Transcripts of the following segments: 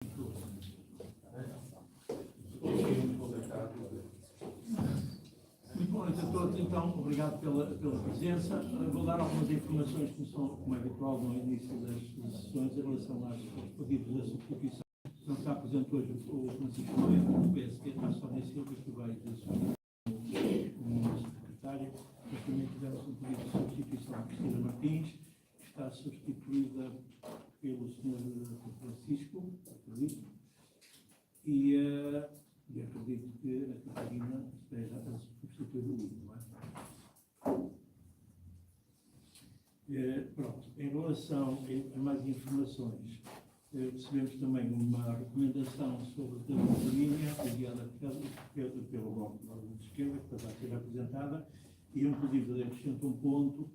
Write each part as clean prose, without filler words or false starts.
Muito boa noite a todos, então, obrigado pela presença. Vou dar algumas informações, como é habitual no início das sessões, em relação aos pedidos da substituição. Não está presente hoje o Francisco Moreira, do PSD, está só nesse Silva, que vai assumir como secretário. Nós também tivemos um pedido de substituição à Cristina Martins, que está substituída pelo Sr. Francisco, acredito. E acredito que a Catarina esteja a substituir o livro, não é? Pronto, em relação a mais informações, recebemos também uma recomendação sobre a linha enviada pelo Bloco de Esquerda, que vai ser apresentada, e um pedido de acrescento um ponto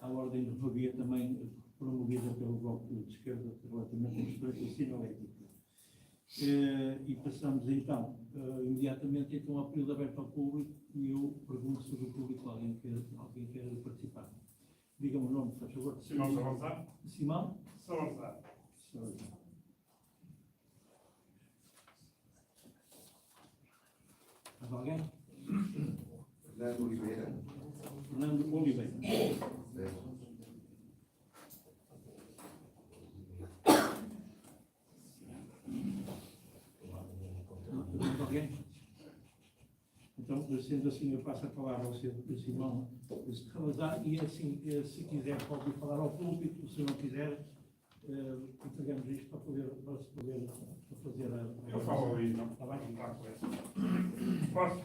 à ordem de ferrovia também promovida pelo Bloco de Esquerda relativamente às questões de sinalética. E passamos então imediatamente então, ao período aberto ao público, e eu pergunto se o público alguém quer participar. Diga-me o nome, por favor. Simão Salazar. Simão? Salazar. Mais alguém? Fernando Oliveira. Fernando Oliveira. Mais alguém? Então, sendo assim, eu passo a palavra ao Sr. Simão Salazar, e assim, se quiser, pode falar ao público, se não quiser, entregamos isto para poder fazer a... Eu falo ali, não? Está bem? Está correto. Posso?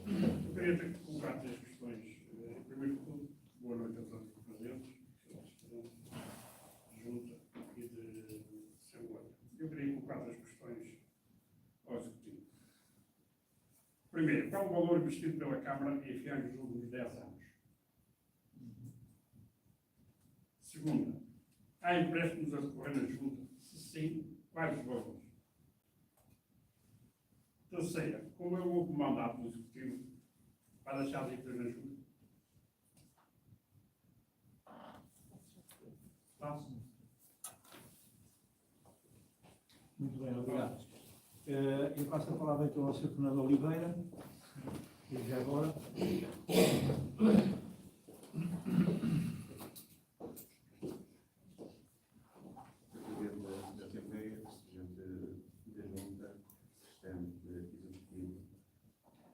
Eu queria ter que colocar três questões. Primeiro de tudo, boa noite a todos os presentes, de junta e de Assembleia. Eu queria colocar três questões ao Executivo. Primeiro, qual o valor investido pela Câmara em FIAs nos últimos 10 anos? Segunda, há empréstimos a decorrer na junta? Se sim, quais os valores? Terceira, como é o novo mandato do Executivo para deixar de emprego na junta? Tá? Muito bem, obrigado. Eu passo a palavra então ao Sr. Fernando Oliveira, e já agora. Presidente da Assembleia, Presidente da Junta, Assistente Executivo,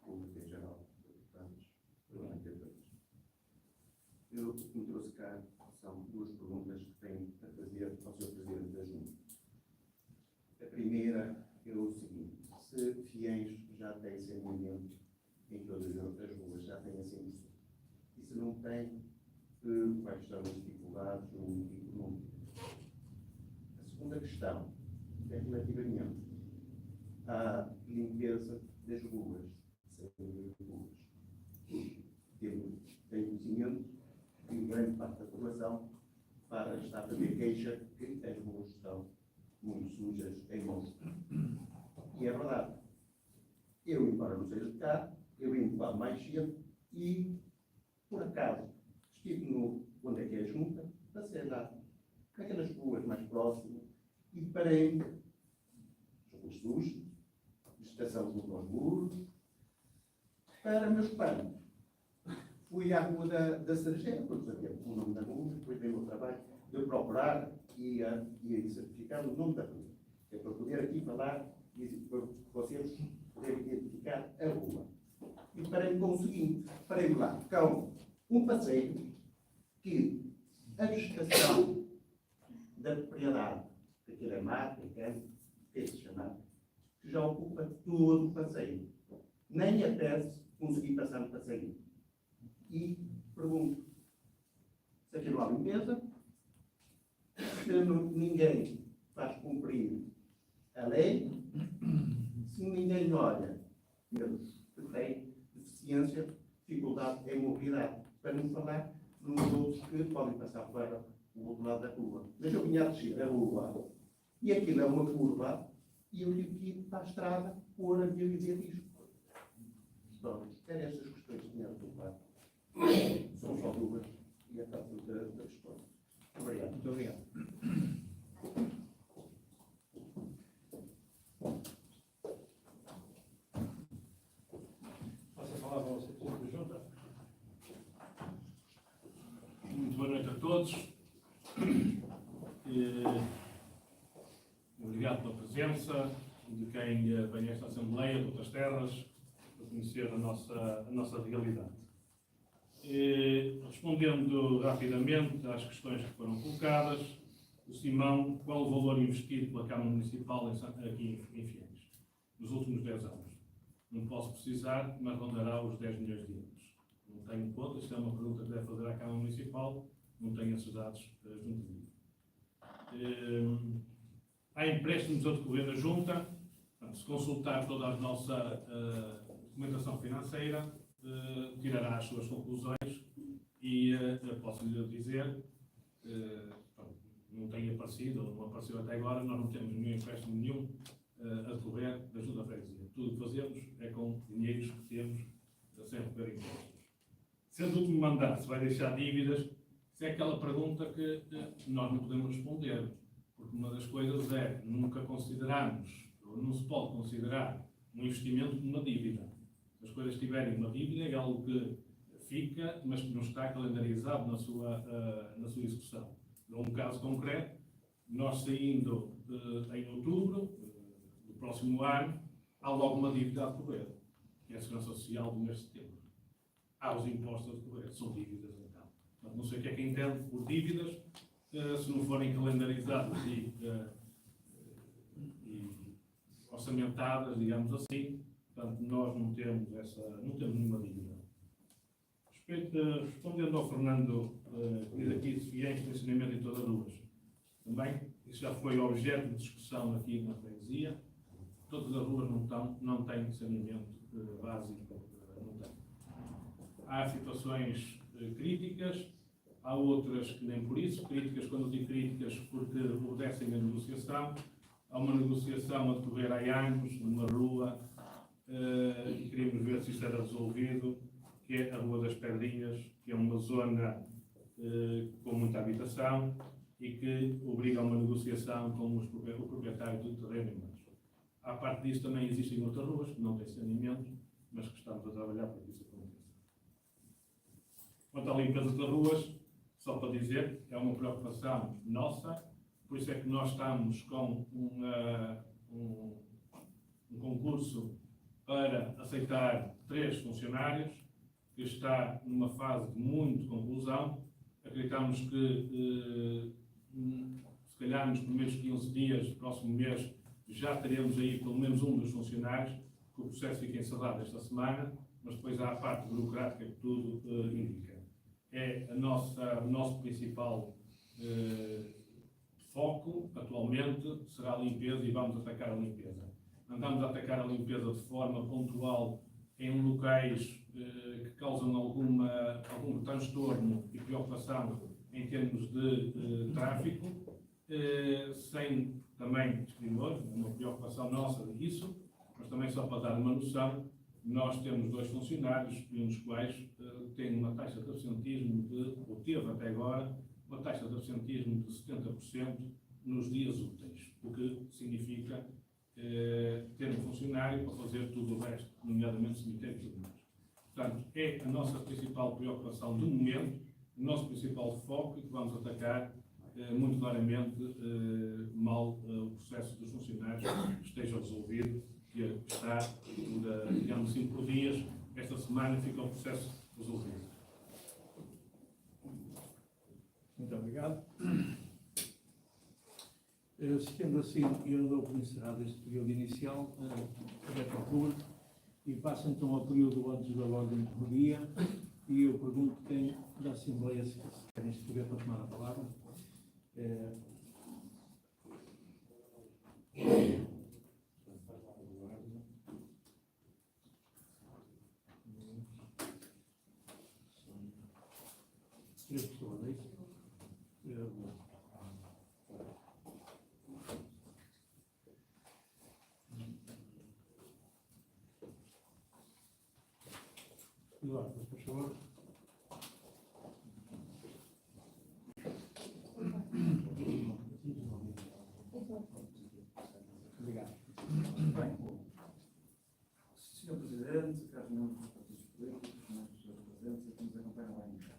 Público em geral, deputados, parlamentadores. O que me trouxe cá são duas perguntas que tenho a fazer ao Sr. Presidente da Junta. A primeira é o seguinte: se fiéis já têm saneamento em todas as ruas, já têm assim, e se não têm, quais são as dificuldades no econômico? A segunda questão é relativamente à limpeza das ruas, tenho conhecimento que grande parte da população está a fazer queixa que as ruas estão muito sujas em mãos. E é verdade. Eu, embora não seja de cá, eu vim de lá mais cedo e, por acaso, estive onde é que é a junta, passei lá, naquelas ruas mais próximas, e parei ruas sujas, estação junto aos muros, para meu espanto. Fui à rua da Sargento, não sabia o nome da rua, depois dei o trabalho de eu procurar e certificar o nome da rua. É para poder aqui falar e para vocês poderem identificar a rua. E parei-me com o seguinte: parei-me lá com um passeio que a vegetação da propriedade, que aquilo é mata, que é chamado, que já ocupa todo o passeio. Nem a pé consegui passar no passeio. E pergunto: se aqui não há limpeza, se ninguém faz cumprir a lei, se ninguém olha eles que têm deficiência, dificuldade em mobilidade, para não falar nos outros que podem passar para o outro lado da rua. Mas eu vinha a descer a rua e aquilo é uma curva e eu tive que ir para a estrada pôr a minha vida disto. Pronto, eram estas questões que tinha a colocar. São só duas. e acaso da resposta. Obrigado. Muito obrigado. Passo a palavra ao Secretário da Junta. Muito boa noite a todos. Obrigado pela presença de quem vem a esta Assembleia de outras terras para conhecer a nossa realidade. Respondendo rapidamente às questões que foram colocadas, o Simão, qual o valor investido pela Câmara Municipal aqui em Fiéis nos últimos 10 anos? Não posso precisar, mas rondará os 10 milhões de euros. Não tenho conta, isto é uma pergunta que deve fazer à Câmara Municipal, não tenho esses dados junto de mim. Há empréstimos a decorrer da Junta, se consultar toda a nossa documentação financeira, tirará as suas conclusões e posso lhe dizer, não tem aparecido, ou não apareceu até agora, nós não temos nenhum empréstimo nenhum a decorrer da Junta Freguesia. Tudo o que fazemos é com dinheiros que temos sem recolher impostos. Sendo o último mandato, se vai deixar dívidas, isso é aquela pergunta que nós não podemos responder, porque uma das coisas é, nunca consideramos, ou não se pode considerar um investimento como uma dívida. Se as coisas tiverem uma dívida, é algo que fica, mas que não está calendarizado na sua execução. Num caso concreto, nós saindo em outubro do próximo ano, há logo uma dívida a decorrer, que é a Segurança Social do mês de setembro. Há os impostos a decorrer, são dívidas então. Portanto, não sei o que é que entende por dívidas, se não forem calendarizadas e orçamentadas, digamos assim. Portanto, nós não temos nenhuma dívida. Respondendo ao Fernando, que diz aqui de Fiéis, tem saneamento em todas as ruas. Também, isso já foi objeto de discussão aqui na freguesia. Todas as ruas não têm saneamento básico. Não têm. Há situações críticas, há outras que nem por isso. Críticas, quando eu digo críticas, porque obedecem a negociação. Há uma negociação a decorrer há anos, numa rua, e queríamos ver se isto era resolvido, que é a Rua das Pedrinhas, que é uma zona com muita habitação e que obriga a uma negociação com o proprietário do terreno em mãos. À parte disso, também existem outras ruas que não têm saneamento, mas que estamos a trabalhar para que isso aconteça. Quanto à limpeza das ruas, só para dizer, é uma preocupação nossa, por isso é que nós estamos com um concurso para aceitar 3 funcionários, que está numa fase de muito conclusão. Acreditamos que, se calhar, nos primeiros 15 dias do próximo mês, já teremos aí pelo menos um dos funcionários, que o processo fica encerrado esta semana, mas depois há a parte burocrática que tudo indica. É o nosso principal foco, atualmente, será a limpeza e vamos atacar a limpeza. Andamos a atacar a limpeza de forma pontual em locais que causam algum transtorno e preocupação em termos de tráfico, sem também discriminar, uma preocupação nossa disso, mas também só para dar uma noção, nós temos 2 funcionários, um dos quais tem uma taxa de absentismo ou teve até agora, uma taxa de absentismo de 70% nos dias úteis, o que significa ter um funcionário para fazer tudo o resto, nomeadamente cemitérios e tudo mais. Portanto, é a nossa principal preocupação do momento, o nosso principal foco e que vamos atacar muito claramente mal o processo dos funcionários esteja resolvido, que está, digamos assim, por dias, esta semana fica o processo resolvido. Muito obrigado. Sendo assim, eu dou por encerrado este período inicial, aberto ao público, e passo então ao período antes da ordem do dia, e eu pergunto quem da Assembleia se querem escrever para tomar a palavra. Três pessoas, é isso? Eduardo, por favor. Obrigado. Bem, Sr. Presidente, caros membros dos partidos políticos, membros dos seus presentes e que nos acompanham lá em casa.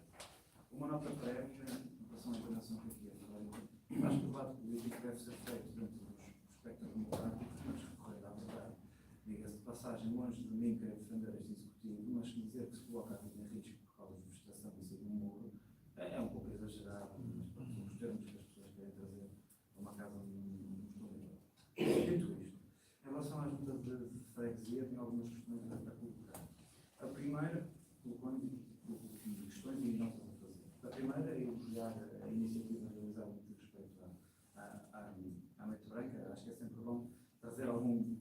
Uma nota prévia em relação à internação que aqui é feita. Acho que o debate político deve ser feito dentro dos espectros democráticos, mas recorrer à verdade. Diga-se de passagem, longe de mim querer defender este executivo, mas dizer que se coloca a vida em risco por causa de frustração e sair de um muro é um pouco exagerado, mas pronto, são os termos que as pessoas querem trazer a uma casa onde não estão livres. Dito isto, em relação à junta de freguesia, tenho algumas questões a colocar. A primeira, colocando questões e notas a fazer. A primeira é elogiar a iniciativa realizada no que diz respeito à Noite Branca. Acho que é sempre bom trazer algum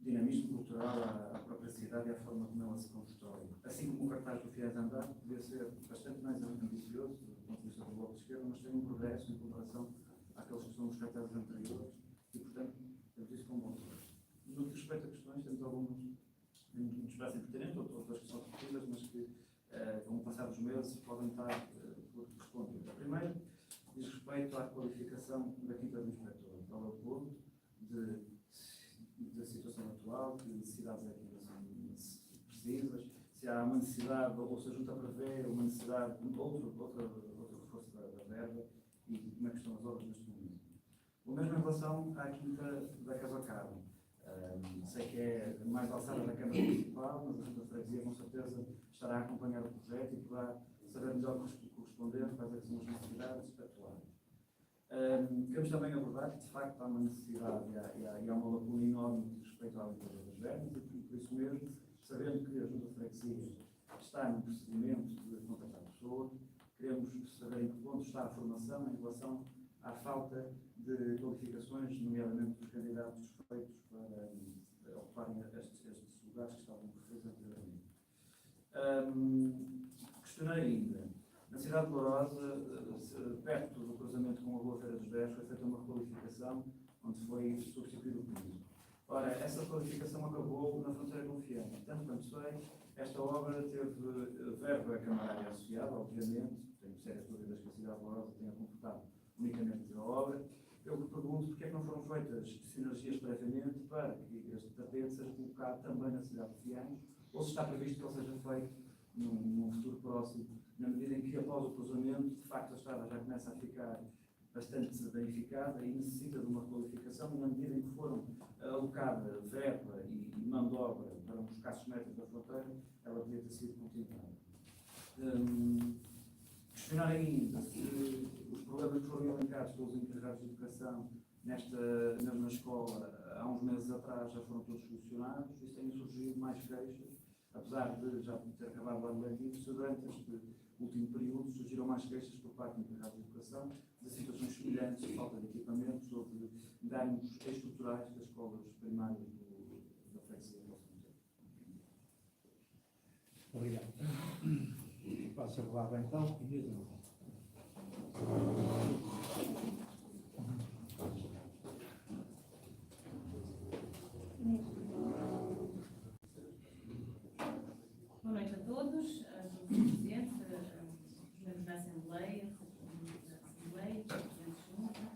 dinamismo cultural à própria cidade e à forma como ela se constrói. Assim como o cartaz do Fiéis Andar podia ser bastante mais ambicioso do ponto de vista do Bloco de Esquerda, mas tem um progresso em comparação àqueles que são os cartazes anteriores e, portanto, eu disse com bom gosto. No que respeita a questões, temos algumas que nos parecem pertinentes, outras que são repetidas, mas que, com o passar dos meses, podem estar por responder. A primeira diz respeito à qualificação da Quinta do Inspetor. Qual é o ponto da situação atual, que necessidades é que ainda são precisas, se há uma necessidade, ou se a Junta prevê uma necessidade de outro reforço da verba e como é que estão as obras neste momento. O mesmo em relação à Quinta da Cavacada. Sei que é mais alçada da Câmara Municipal, mas a Junta de Freguesia com certeza estará a acompanhar o projeto e poderá saber melhor corresponder quais é que são as necessidades atuais. Queremos também abordar que de facto há uma necessidade e há uma lacuna enorme de respeito à limpeza das verbas e por isso mesmo, sabendo que a Junta de Freguesia está num procedimento de contratar pessoas, queremos saber em que ponto está a formação em relação à falta de qualificações, nomeadamente dos candidatos feitos para ocuparem estes lugares que estavam referidos anteriormente. Questionei ainda, na cidade de Lourosa, perto do cruzamento com a Rua Feira dos 10, foi feita uma requalificação onde foi substituído o piso. Ora, essa qualificação acabou na fronteira confiante. Tanto quanto sei, esta obra teve verba camarária associada, obviamente, tenho sérias dúvidas que a cidade de Lourosa tenha completado unicamente a obra. Eu me pergunto porque é que não foram feitas sinergias previamente para que este tapete seja colocado também na cidade de Fiães, ou se está previsto que ele seja feito num futuro próximo, na medida em que após o cruzamento, de facto a estrada já começa a ficar bastante danificada e necessita de uma qualificação, e na medida em que foram alocada verba e mão de obra para uns escassos metros da fronteira, ela podia ter sido continuada. Questionar ainda se os problemas que foram elencados pelos encarregados de educação nesta mesma escola há uns meses atrás já foram todos solucionados e têm surgido mais queixas, apesar de já ter acabado o ano letivo, se durante este último período surgiram mais queixas por parte dos encarregados de educação de situações semelhantes, de falta de equipamentos ou de danos estruturais das escolas primárias da freguesia do Poço Monteiro. Obrigado. Passo a palavra então. Boa noite a todos, Sr. Presidente, os membros da Assembleia, presidentes de junta,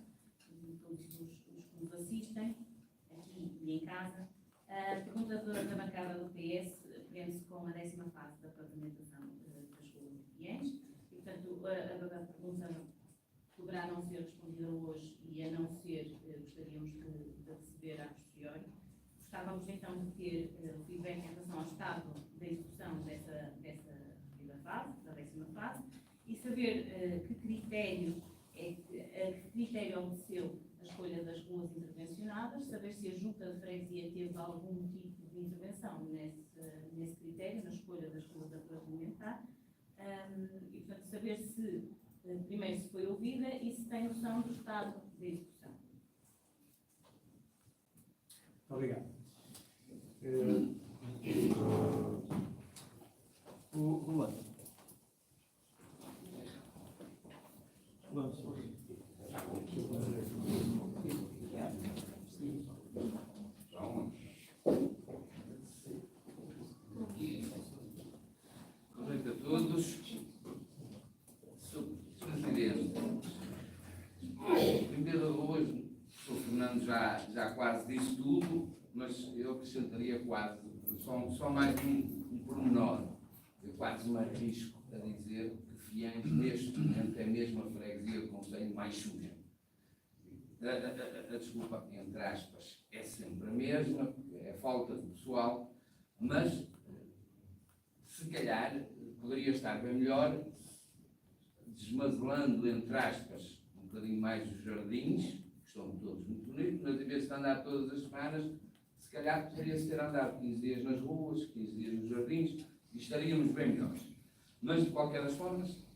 e todos os que nos assistem, aqui e em casa. A pergunta da bancada do PS prende-se com a 10ª fase da pavimentação das ruas de Fiéis, e, portanto, a pergunta poderá não ser respondida hoje e, a não ser, gostaríamos de receber a posteriori. Gostávamos então de ter feedback em relação ao estado da execução dessa primeira fase, da 10ª fase, e saber que critério obedeceu a escolha das ruas intervencionadas, saber se a Junta de Freguesia teve algum tipo de intervenção nesse critério, na escolha das ruas a pavimentar, e, portanto, saber se, primeiro, se foi ouvida e se tem noção do estado da execução. Obrigado. O Rolando. Boa noite a todos. Sr. Presidente, primeiro hoje, sou acrescentaria quase, só mais um pormenor. Eu quase me arrisco a dizer que Fiães, neste momento, é mesmo a freguesia do concelho mais suja. A desculpa, entre aspas, é sempre a mesma, porque é falta de pessoal, mas se calhar poderia estar bem melhor, desmazelando, entre aspas, um bocadinho mais os jardins, que estão todos muito bonitos, mas em vez de andar todas as semanas, se calhar poderia-se ter andado 15 dias nas ruas, 15 dias nos jardins, e estaríamos bem melhores. Mas, de qualquer das formas,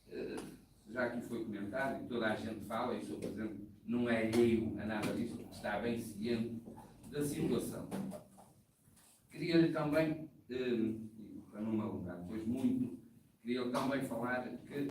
já aqui foi comentado, e toda a gente fala, e o Sr. Presidente não é alheio a nada disso, porque está bem ciente da situação. Queria-lhe também, para não me alongar depois muito, queria-lhe também falar que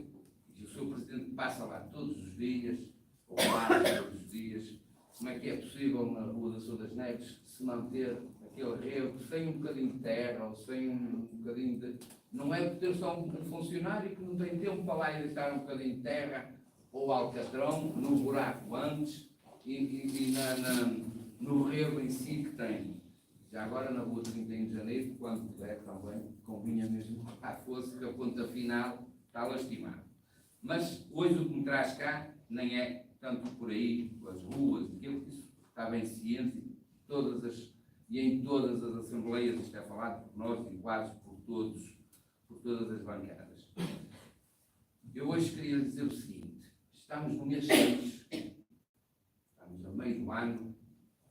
o Sr. Presidente passa lá todos os dias, ou quase todos os dias, como é que é possível na Rua da São das Neves se manter aquele rego sem um bocadinho de terra, ou sem um bocadinho de... Não é por ter só um funcionário que não tem tempo para lá ir deixar um bocadinho de terra, ou alcatrão, no buraco antes, e no rego em si que tem. Já agora na Rua 31 de Janeiro, quando puder também, convinha mesmo que fosse, que a ponta final está lastimada. Mas hoje o que me traz cá nem é tanto por aí, pelas ruas, aquilo que isso está bem ciente, e em todas as assembleias, isto é falado por nós e quase por todas as bancadas. Eu hoje queria dizer o seguinte: estamos no mês 6, estamos a meio do ano,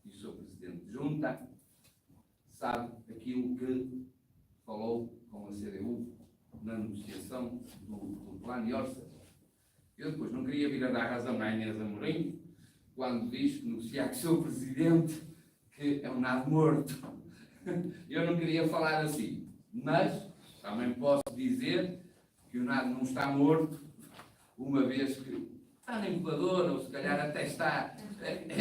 e o Sr. Presidente de Junta sabe aquilo que falou com a CDU na negociação do plano de orçamento. Eu depois não queria vir a dar razão à Inês Amorim, quando diz que negociar com o Sr. Presidente que é um nado morto. Eu não queria falar assim, mas também posso dizer que o nado não está morto, uma vez que está na incubadora, ou se calhar até está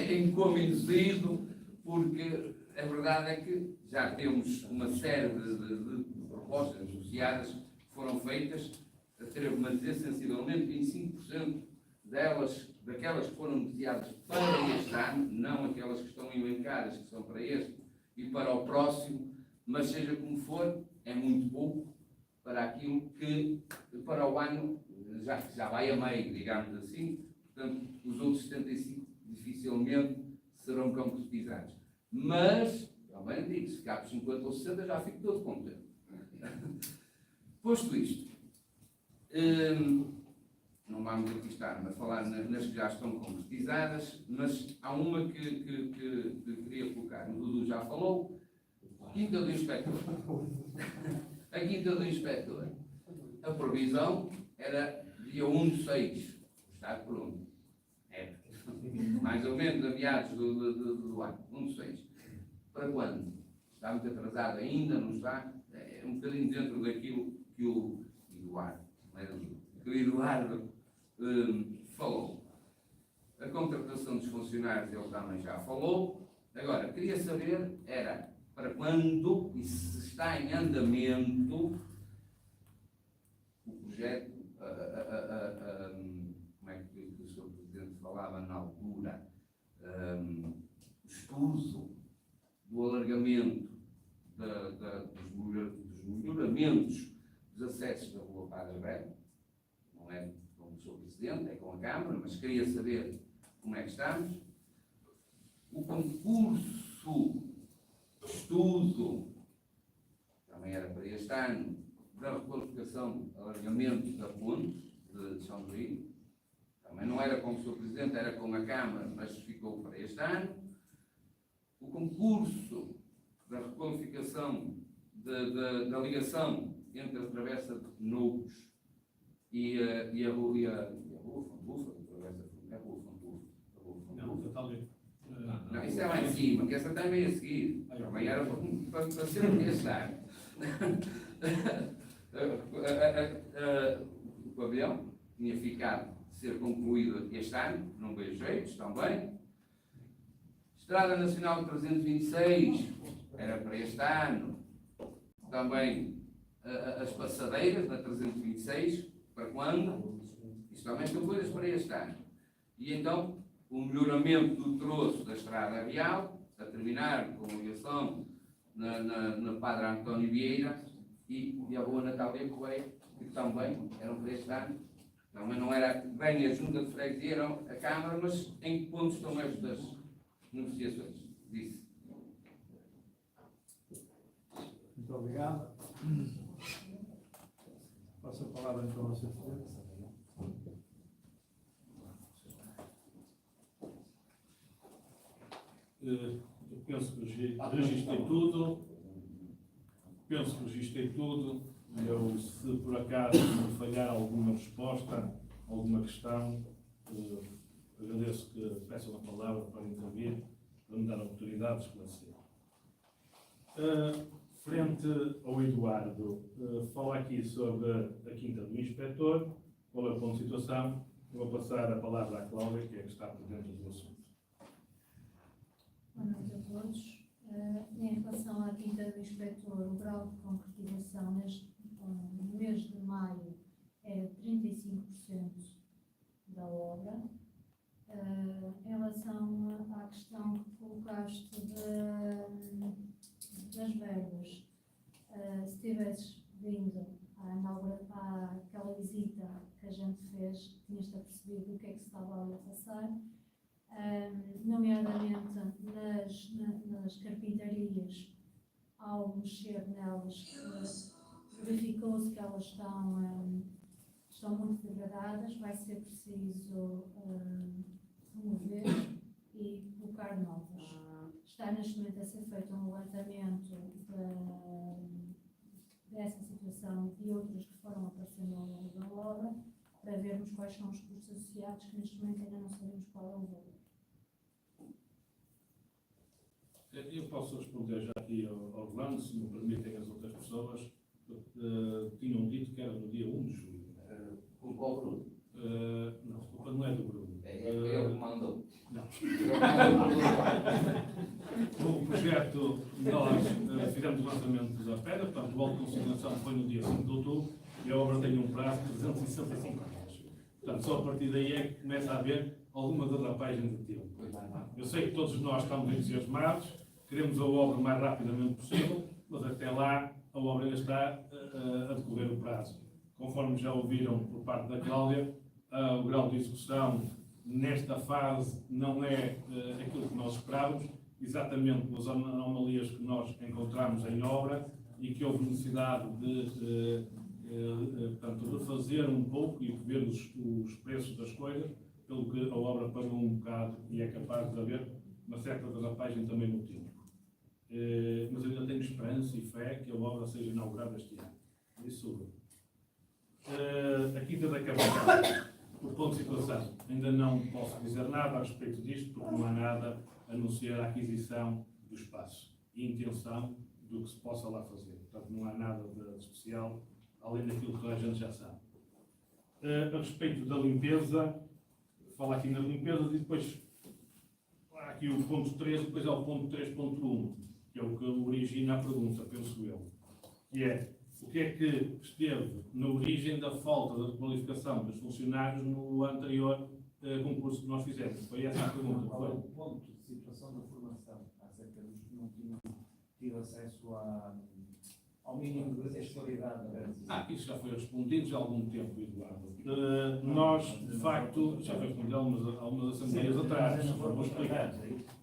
em coma induzido, porque a verdade é que já temos uma série de propostas negociadas que foram feitas, atrevo-me a dizer, sensivelmente 25% daquelas que foram negociadas para este ano, não aquelas que estão elencadas, que são para este e para o próximo, mas seja como for, é muito pouco para aquilo que, para o ano, já vai a meio, digamos assim, portanto, os outros 75 dificilmente serão concretizados. Mas, também digo, se ficar por 50 ou 60, já fico todo contente. Posto isto, não vamos aqui estar a falar nas que já estão concretizadas, mas há uma que queria colocar. O Dudu já falou, Quinta do Inspetor. A Quinta do Inspetor. A previsão era dia 1/6, está pronto. É, mais ou menos a meados do ano, 1/6. Para quando? Está muito atrasado ainda, não está? É um bocadinho dentro daquilo que o Eduardo falou. A contratação dos funcionários ele também já falou. Agora, queria saber, era para quando, e se está em andamento, o projeto, como é que o Sr. Presidente falava na altura, o estudo do alargamento dos melhoramentos dos acessos da Rua Padre Velho. Não é com o Sr. Presidente, é com a Câmara, mas queria saber como é que estamos. O concurso de estudo, também era para este ano, da requalificação, alargamento da ponte de São Luís. Também não era com o Sr. Presidente, era com a Câmara, mas ficou para este ano. O concurso da requalificação da ligação entre a travessa de Nougos e a Rua Fontufa, não, isso é lá em cima, que essa também a seguir. Também era para ser este ano. O pavilhão tinha ficado de ser concluído este ano, não vejo jeitos também. Estrada Nacional 326, era para este ano. Também as passadeiras na 326, para quando? Isso também são coisas para este ano. E então, o melhoramento do troço da Estrada Real, a terminar com a ligação na Padre António Vieira e a Rua Natália Coelho, que também eram para este ano. Também não era bem a Junta de Freguesia, era a Câmara, mas em que ponto estão estas negociações? Disse. Muito obrigado. Passo a palavra então ao Sr. Presidente. Eu penso que registrei tudo. Eu, se por acaso me falhar alguma resposta, alguma questão, agradeço que peçam a palavra para intervir, para me dar a oportunidade de esclarecer. Frente ao Eduardo, fala aqui sobre a Quinta do Inspetor, qual é o ponto de situação. Eu vou passar a palavra à Cláudia, que é que está por dentro do assunto. Boa noite a todos. Em relação à Quinta do Inspetor, o grau de concretização no mês de maio é 35% da obra. Em relação à questão que colocaste das verbas, se tivesses vindo àquela visita que a gente fez, tinhas-te apercebido o que é que se estava ali a passar. Nomeadamente nas carpintarias, ao mexer nelas, verificou-se que elas estão muito degradadas, vai ser preciso remover e colocar novas. Está neste momento a ser feito um levantamento dessa situação e outras que foram aparecendo ao longo da obra, para vermos quais são os custos associados, que neste momento ainda não sabemos qual é o valor. Eu posso responder já aqui ao Orlando, se me permitem as outras pessoas. Tinham dito que era no dia 1 de julho. Culpa ao Bruno. Não, a culpa não é do Bruno. É ele que mandou. Não. O projeto, nós fizemos o lançamento das pedras, portanto, o auto de consignação foi no dia 5 de outubro e a obra tem um prazo de 365 dias. Portanto, só a partir daí é que começa a haver alguma derrapagem de tempo. Eu sei que todos nós estamos entusiasmados, queremos a obra o mais rapidamente possível, mas até lá a obra ainda está a decorrer o prazo. Conforme já ouviram por parte da Cláudia, o grau de execução nesta fase não é aquilo que nós esperávamos, exatamente pelas anomalias que nós encontramos em obra e que houve necessidade de portanto, refazer um pouco e ver os preços das coisas, pelo que a obra parou um bocado e é capaz de haver uma certa derrapagem também no tempo. Mas eu ainda tenho esperança e fé que a obra seja inaugurada este ano. Isso. A Quinta da Cavalhada, o ponto de situação, ainda não posso dizer nada a respeito disto, porque não há nada a anunciar a aquisição do espaço e intenção do que se possa lá fazer. Portanto, não há nada de especial, além daquilo que toda a gente já sabe. A respeito da limpeza, fala aqui nas limpezas e depois há aqui o ponto 3, depois há o ponto 3.1, que é o que origina a pergunta, penso eu, que é o que é que esteve na origem da falta de qualificação dos funcionários no anterior concurso que nós fizemos. Foi essa a pergunta. Qual é o ponto de situação da formação acerca dos que não tinham tido acesso ao mínimo de escolaridade? Isso já foi respondido já há algum tempo, Eduardo. Nós, de facto, já foi respondido algumas assembleias atrás, vou explicar.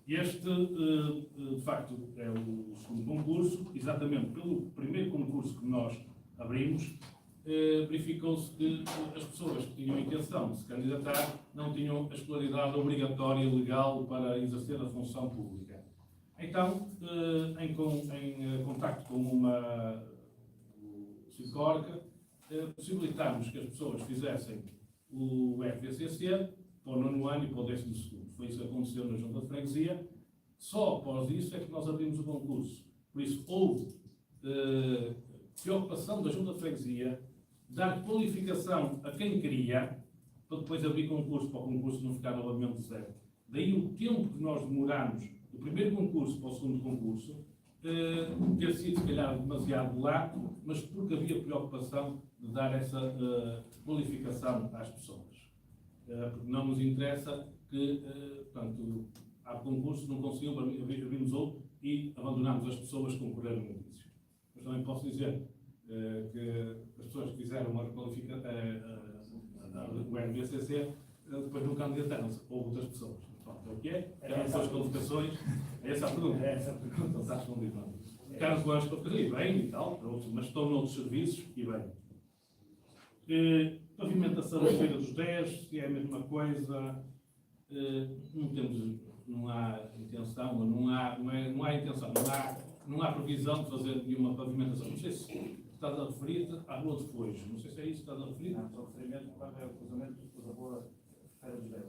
Este, de facto, é o segundo concurso, exatamente pelo primeiro concurso que nós abrimos, verificou-se que as pessoas que tinham a intenção de se candidatar não tinham a escolaridade obrigatória e legal para exercer a função pública. Então, em contacto com o CICORC, possibilitámos que as pessoas fizessem o FVCC para o 9º ano e para o 12º. Foi isso que aconteceu na Junta de Freguesia. Só após isso é que nós abrimos o concurso. Por isso, houve preocupação da Junta de Freguesia dar qualificação a quem queria, para depois abrir concurso, para o concurso não ficar novamente zero. Daí o tempo que nós demoramos do primeiro concurso para o segundo concurso, ter sido, se calhar, demasiado largo, mas porque havia preocupação de dar essa qualificação às pessoas. Porque não nos interessa que, portanto, há concurso, não conseguimos, abrimos outro, e abandonámos as pessoas que concorreram no início. Mas também posso dizer que as pessoas que fizeram a requalificação, o RBCC, depois não candidataram-se, houve outras pessoas. Pronto, é o que é? Ficaram com as qualificações. É essa a pergunta? É essa a pergunta, está respondido. Ficaram com as qualificações, e bem e tal, mas estão noutros serviços e bem. Pavimentação da Feira dos 10, se é a mesma coisa, não há intenção, não há previsão de fazer nenhuma pavimentação. Não sei se está a referir à Rua de Foios, não sei se é isso que está a referir. Não, estou a referir mesmo para o cruzamento da rua Feira dos 10,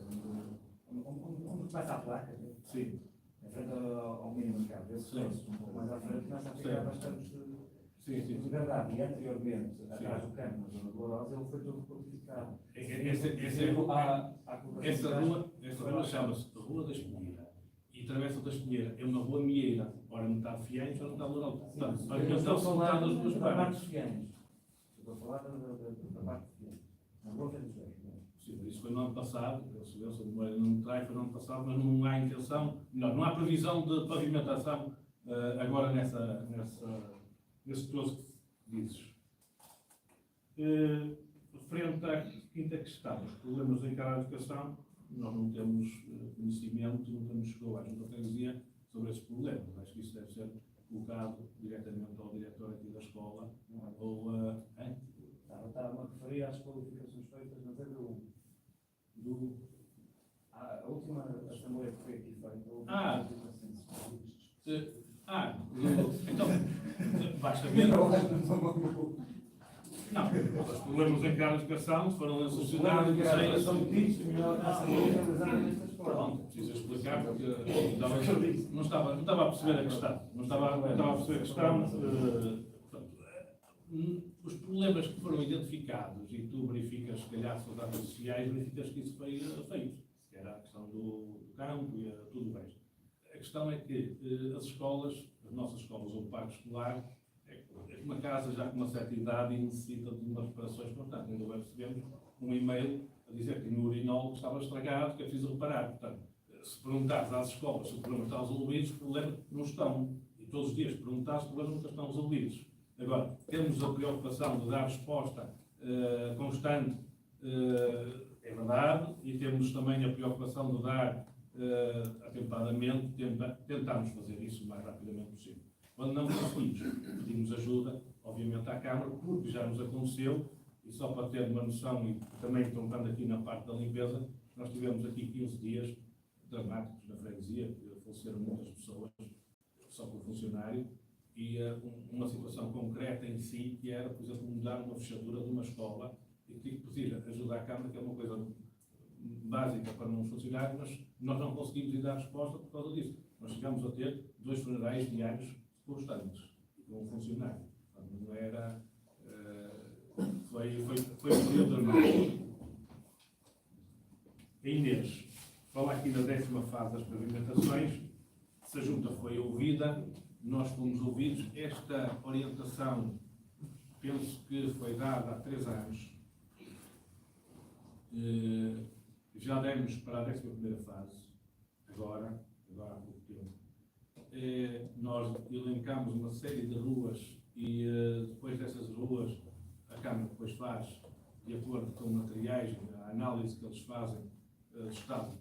onde começa a placa, Sim. em frente ao mínimo mercado. Esse espaço, um pouco mais à frente, começa a ficar bastante degradado. E anteriormente, atrás do campo, na zona dolorosa, ele foi todo fortificado. Essa rua chama-se Rua da Espinheira. E Travessa da Espinheira é uma rua mieira. Ora, metade fiéis, ora metade rural. Portanto, a alimentação se metade das duas partes. Estou a falar da parte de fiéis. Na rua Feira dos 10. Sim, isso foi no ano passado, se a memória não me trai, foi no ano passado, mas não há intenção, não há previsão de pavimentação agora nesse troço que dizes. Referente à quinta questão, os problemas em cada educação, nós não temos conhecimento, não temos chegado à Junta de Freguesia sobre esses problemas. Acho que isso deve ser colocado diretamente ao diretor aqui da escola. Estava-me a referir às qualificações feitas, mas é a última assembleia que foi aqui feita. Então, basta ver. Não, os problemas em cada educação foram solucionados. Pronto, preciso explicar porque não estava a perceber a questão. Não estava a perceber a questão. Os problemas que foram identificados, e tu verificas, se calhar, se os dados sociais, verificas que isso foi feito, que era a questão do campo e tudo o resto. A questão é que as nossas escolas ou o parque escolar, é uma casa já com uma certa idade e necessita de umas reparações constantes. Ainda bem recebemos um e-mail a dizer que no urinol estava estragado, que é preciso reparar. Portanto, se perguntares às escolas se o problema está resolvido, os problemas não estão. E todos os dias perguntares, os problemas nunca estão resolvidos. Agora, temos a preocupação de dar resposta constante, é verdade, e temos também a preocupação de dar atempadamente, tentarmos fazer isso o mais rapidamente possível. Quando não conseguimos, pedimos ajuda, obviamente, à Câmara, porque já nos aconteceu, e só para ter uma noção, e também tocando aqui na parte da limpeza, nós tivemos aqui 15 dias dramáticos na freguesia, faleceram muitas pessoas, só por funcionário, e uma situação concreta em si, que era, por exemplo, mudar uma fechadura de uma escola, e tive que pedir ajuda à Câmara, que é uma coisa básica para um funcionário, mas nós não conseguimos ir dar resposta por causa disso. Nós chegamos a ter 2 funerais diários constantes, com um funcionário. Não era... foi um período dramático. A Inês fala aqui da 10ª fase das pavimentações. Se a Junta foi ouvida, nós fomos ouvidos. Esta orientação, penso que foi dada há 3 anos. Já demos para a 11ª fase, agora há pouco tempo. Nós elencamos uma série de ruas e depois dessas ruas a Câmara depois faz, de acordo com materiais, a análise que eles fazem do estado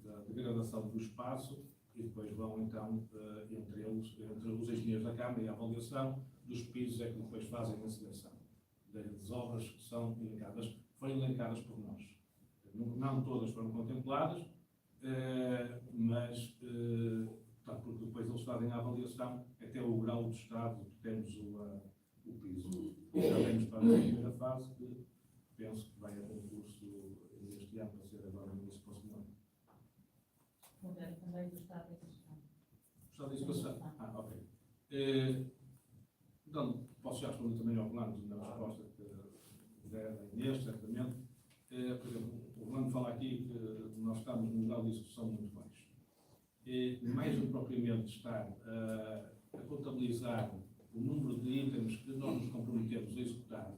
da degradação do espaço, e depois vão então entre os engenheiros da Câmara e a avaliação dos pisos é que depois fazem a seleção das obras que são elencadas, foram elencadas por nós. Não todas foram contempladas, mas porque depois eles fazem a avaliação até o grau de estado que temos o piso. E já temos para a primeira fase, que penso que vai a concurso este ano, para ser agora no início do próximo ano. Também do Estado da Educação. Estado da Educação? Ok. Então, posso já responder também ao Orlando na resposta que der a Inês, certamente. Por exemplo, o Orlando fala aqui que nós estamos num grau de execução muito baixo. Mais do que propriamente estar a contabilizar o número de itens que nós nos comprometemos a executar,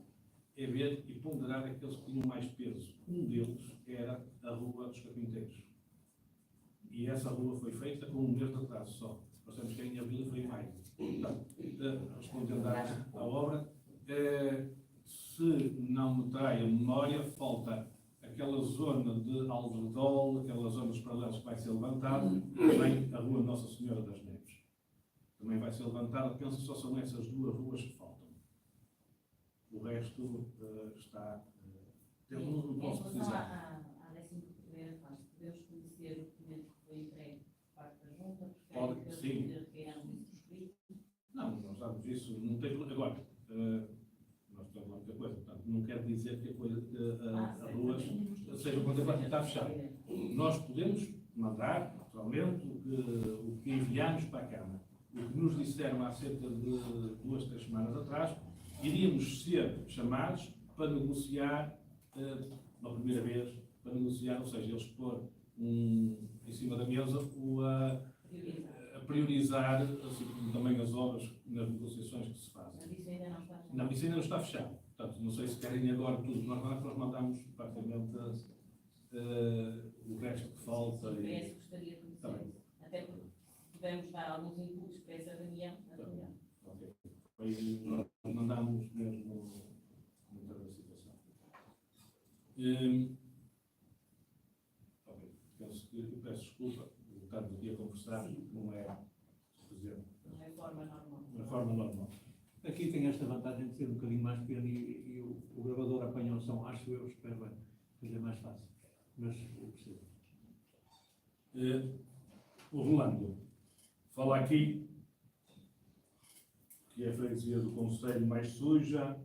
é ver e ponderar aqueles que tinham mais peso. Um deles era a Rua dos Carpinteiros. E essa rua foi feita com um mês de atraso só. Nós temos que em abril foi em maio. Portanto, respondendo à obra, se não me trai a memória, falta aquela zona de Alvedol, aquela zona dos paralelos que vai ser levantada, também a Rua Nossa Senhora das Neves. Também vai ser levantada, penso que só são essas duas ruas que faltam. O resto está... não posso Em relação precisar. à 11ª fase, podemos conhecer o documento que foi entregue por parte da Junta, Pode, porque sim. retiramos isso por escrito. Não, nós sabemos isso, não tem problema. Agora, nós estamos lá muita coisa, portanto, não quer dizer que a coisa, as ruas sejam contempladas, está fechado. Nós podemos mandar, naturalmente, o que enviamos para a Câmara. O que nos disseram há cerca de 2, 3 semanas atrás, iríamos ser chamados para negociar, pela primeira vez, para negociar, ou seja, eles pôr em cima da mesa a priorizar assim, também as obras nas negociações que se fazem. Mas isso ainda não está fechado. Não, isso ainda não está fechado. Portanto, não sei se querem agora tudo. Nós mandamos praticamente o resto que falta. O PS gostaria de Tá bem. conhecer isso. Até porque tivemos de dar alguns inputs para essa reunião. Ok. Nós mandamos mesmo muita da situação. Ok. Penso que eu peço desculpa por estarmos aqui a conversar, não é, por exemplo, Não é forma normal. uma forma normal. Aqui tem esta vantagem de ser um bocadinho mais pequeno e o gravador apanha o som, acho eu, espero bem, pois é mais fácil. Mas eu percebo. O Rolando fala aqui que é a freguesia do Conselho mais suja.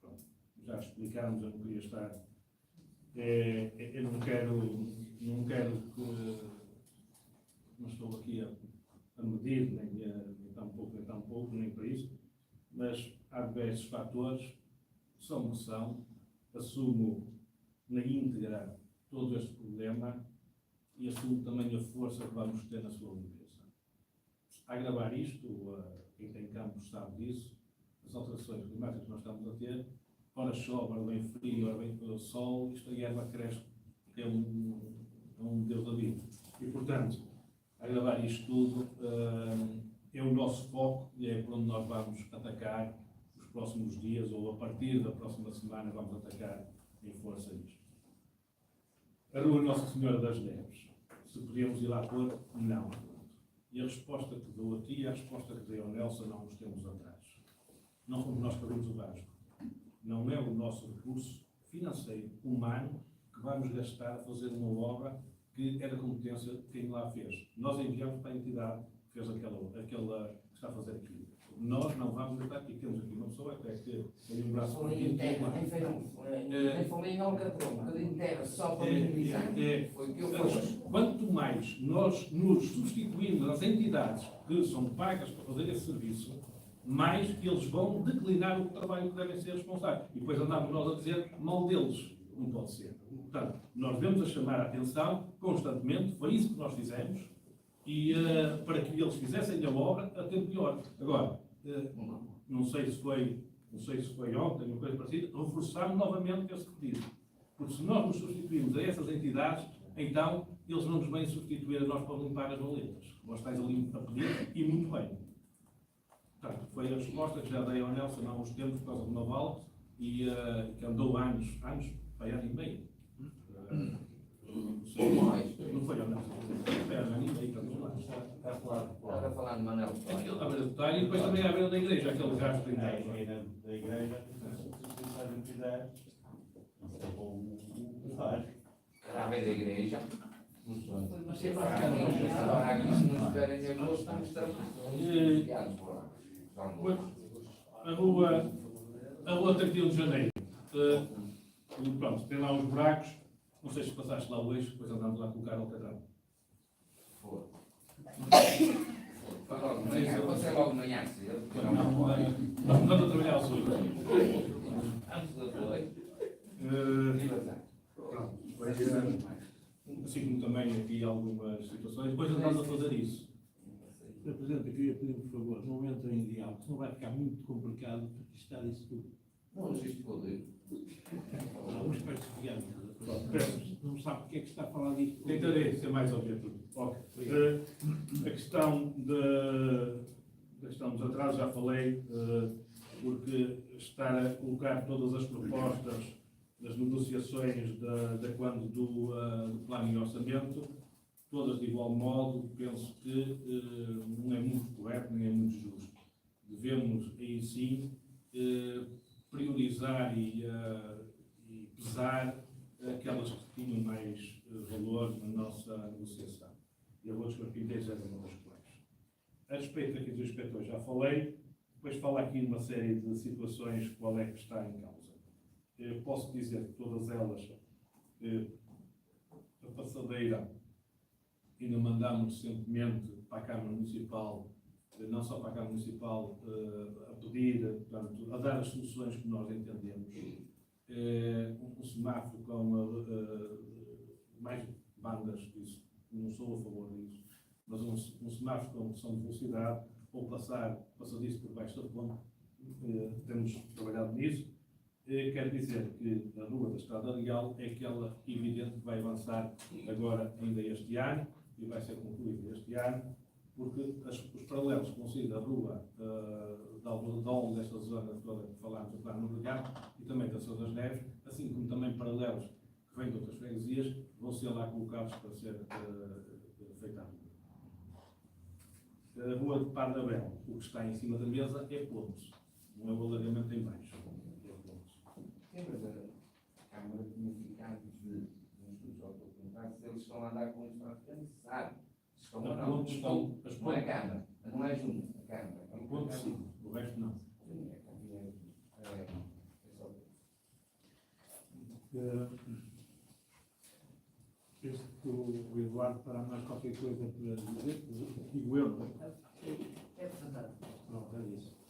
Pronto, já explicámos, eu não queria estar. Eu não quero que. Não estou aqui a medir, nem tão pouco, nem para isso. Mas há diversos fatores, são que são, assumo na íntegra todo este problema e assumo também a força que vamos ter na sua limpeza. A agravar isto, quem tem campos sabe disso, as alterações climáticas que nós estamos a ter, ora chove, ora bem frio, ora bem sol, isto a erva cresce, é um Deus da vida. E portanto, a agravar isto tudo, é o nosso foco e é por onde nós vamos atacar os próximos dias ou a partir da próxima semana vamos atacar em força isto. A Rua Nossa Senhora das Neves. Se podíamos ir lá pôr, não. E a resposta que dou aqui e a resposta que dei ao Nelson há uns tempos atrás. Não fomos nós que pagamos o básico. Não é o nosso recurso financeiro, humano, que vamos gastar a fazer uma obra que era competência de quem lá fez. Nós enviamos para a entidade que fez aquela que está a fazer aquilo. Nós não vamos gastar aqui. Temos aqui uma pessoa até que tem um braço Falei em terra, nem falei em alcatrão, um bocadinho de terra, só para minimizar. Foi o que eu fiz. Quanto mais nós nos substituímos às entidades que são pagas para fazer esse serviço, mais eles vão declinar o trabalho que devem ser responsáveis. E depois andamos nós a dizer mal deles. Não pode ser. Portanto, nós devemos a chamar a atenção constantemente, foi isso que nós fizemos, e para que eles fizessem a obra a tempo e hora. Agora, não sei se foi ontem, uma coisa parecida, reforçamos novamente esse pedido. Porque se nós nos substituímos a essas entidades, então eles não nos vêm substituir a nós para limpar as valetas. Vós estáis ali a pedir, e muito bem. Portanto, foi a resposta que já dei ao Nelson há uns tempos por causa do Naval, e que andou anos, foi ano e meio. Não foi ao Nelson, foi ano e meio que andou lá. Estava a falar de Manel. Aquilo à beira do talho e depois também à beira da igreja, aquele gasto que tem Na lá. esquina da igreja, se as entidades, não sei como faz. À beira da igreja. Mas sempre agora aqui, se não estiverem em agosto, estamos ligados por lá. A rua 31 de janeiro. Pronto, tem lá os buracos. Não sei se passaste lá hoje, depois andamos lá a colocar o alcatrão. Foi logo de manhã, eu passei logo de manhã cedo. Nós estamos a trabalhar ao sul. Antes da noite. Pronto, assim como também aqui algumas situações, depois andamos a fazer isso. Sr. Presidente, eu queria pedir, por favor, não entrem em diálogo, senão vai ficar muito complicado, porque está isso tudo. Não existe poder. Alguns parece não sabe porque é que está a falar disto. Tentarei ser mais objetivo. Ok. A questão dos atrasos, já falei, porque estar a colocar todas as propostas das negociações quando do plano e orçamento, todas de igual modo, penso que não é muito correto, nem é muito justo. Devemos, aí sim, priorizar e pesar aquelas que tinham mais valor na nossa negociação. E a Luz Carpinteiros era uma das quais. A respeito aqui dos inspectores já falei, depois falo aqui uma série de situações, qual é que está em causa. Eu posso dizer que todas elas, a passadeira, ainda mandámos recentemente para a Câmara Municipal, não só para a Câmara Municipal, a pedir, portanto, a dar as soluções que nós entendemos. Um semáforo com mais bandas, isso, não sou a favor disso, mas um semáforo com redução de velocidade, ou passadiço por baixo da ponte, temos trabalhado nisso. Quero dizer que a rua da Estrada Real é aquela evidente que vai avançar agora ainda este ano, e vai ser concluída este ano, porque os paralelos que vão sair da rua da Algodão, desta zona toda que falámos, do Plano Mergulhado, e também da São das Neves, assim como também paralelos que vêm de outras freguesias, vão ser lá colocados para ser feita a rua. A rua de Pardabel, o que está em cima da mesa é pontos, não é o alargamento em baixo, é pontos. Lembra da Câmara tinha ficado de estudos autocomunitários, se eles estão a andar com isto à frente, sabe? Estão ou não? Pontos estão, as Não é pontes, Câmara, não é junto, a Câmara. o ponto sim, o resto não. Sim, é Câmara. É só. Penso que o Eduardo fará mais qualquer coisa para dizer, digo eu, não é? É apresentado. Pronto, é isso.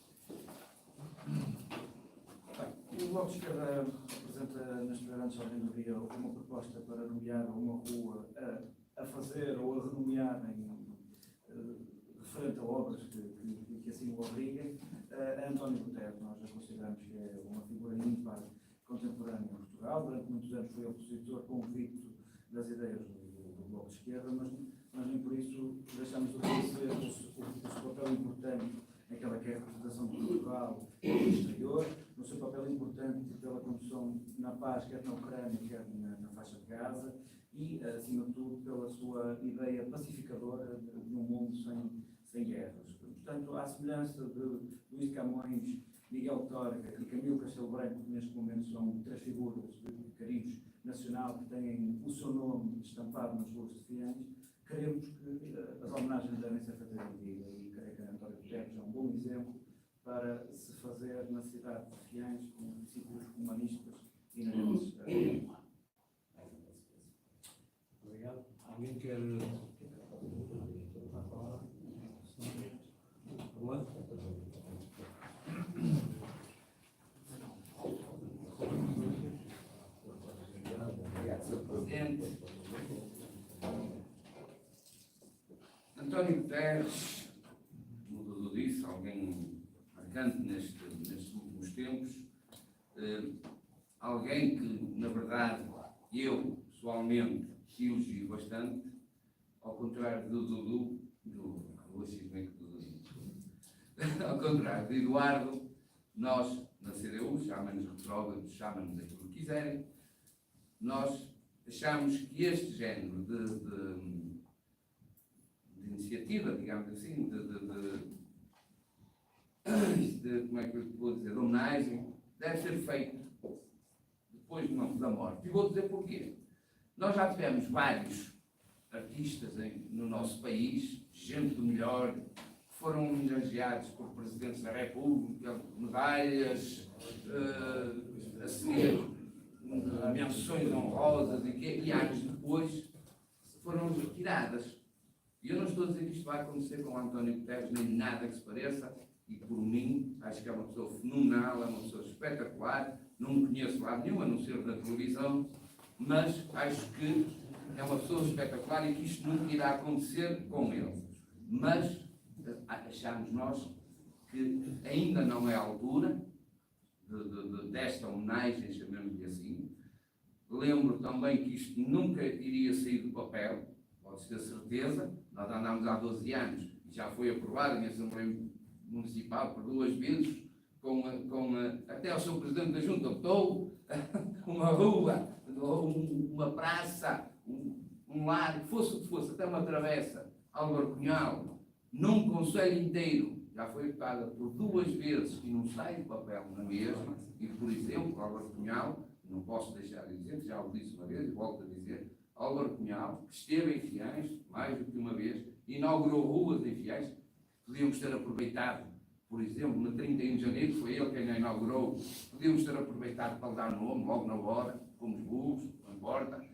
O Bloco de Esquerda apresenta neste verão de ordem do dia uma proposta para nomear uma rua a fazer ou a renomear referente a obras que assim o obriguem, a António Guterres. Nós já consideramos que é uma figura ímpar contemporânea em Portugal. Durante muitos anos foi opositor convicto das ideias do Bloco de Esquerda, mas nem por isso deixamos de reconhecer o seu papel importante naquela que é a representação de Portugal no exterior, no seu papel importante pela condução na paz, quer na Ucrânia, quer na faixa de Gaza, e, acima de tudo, pela sua ideia pacificadora de um mundo sem guerras. Portanto, à semelhança de Luís de Camões, Miguel Torga e Camilo Castelo Branco, que neste momento são três figuras de cariz nacional que têm o seu nome estampado nas ruas de Fiães, queremos que as homenagens devem ser feitas em dia, e creio que António Guterres é um bom exemplo para se fazer na cidade de Fiães com princípios humanistas inerentes a Obrigado. Alguém quer falar? Obrigado, Sr. Presidente. António Guterres, como tudo disse, alguém marcante nestes últimos tempos, alguém que, na verdade, eu, pessoalmente, elogio bastante, ao contrário do Dudu, ao contrário de Eduardo, nós, na CDU, chamam-nos retrógrados, chamam-nos aquilo que quiserem, nós achamos que este género de iniciativa, digamos assim, como é que eu vou dizer, de homenagem, deve ser feito depois da morte. E vou dizer porquê. Nós já tivemos vários artistas no nosso país, gente do melhor, que foram homenageados por presidentes da República, medalhas, a seguir menções honrosas e anos depois foram retiradas. E eu não estou a dizer que isto vai acontecer com o António Guterres, nem nada que se pareça, e por mim, acho que é uma pessoa fenomenal, é uma pessoa espetacular, não me conheço lá nenhum, a não ser da televisão, mas acho que é uma pessoa espetacular e que isto nunca irá acontecer com ele. Mas achamos nós que ainda não é a altura desta homenagem, chamemos-lhe assim. Lembro também que isto nunca iria sair do papel, podes ter certeza. Nós andámos há 12 anos e já foi aprovado em Assembleia Municipal por 2 vezes, até o Sr. Presidente da Junta optou, uma rua, uma praça, um lar, fosse o que fosse, até uma travessa, Álvaro Cunhal, num concelho inteiro, já foi votada por 2 vezes e não sai do papel na mesma. E, por exemplo, Álvaro Cunhal, não posso deixar de dizer, já o disse uma vez e volto a dizer, Álvaro Cunhal, que esteve em Fiães, mais do que uma vez, inaugurou ruas em Fiães, podíamos ter aproveitado, por exemplo, no 31 de janeiro, foi ele quem a inaugurou, podíamos ter aproveitado para lhe dar nome, logo na hora, como os burros, não importa.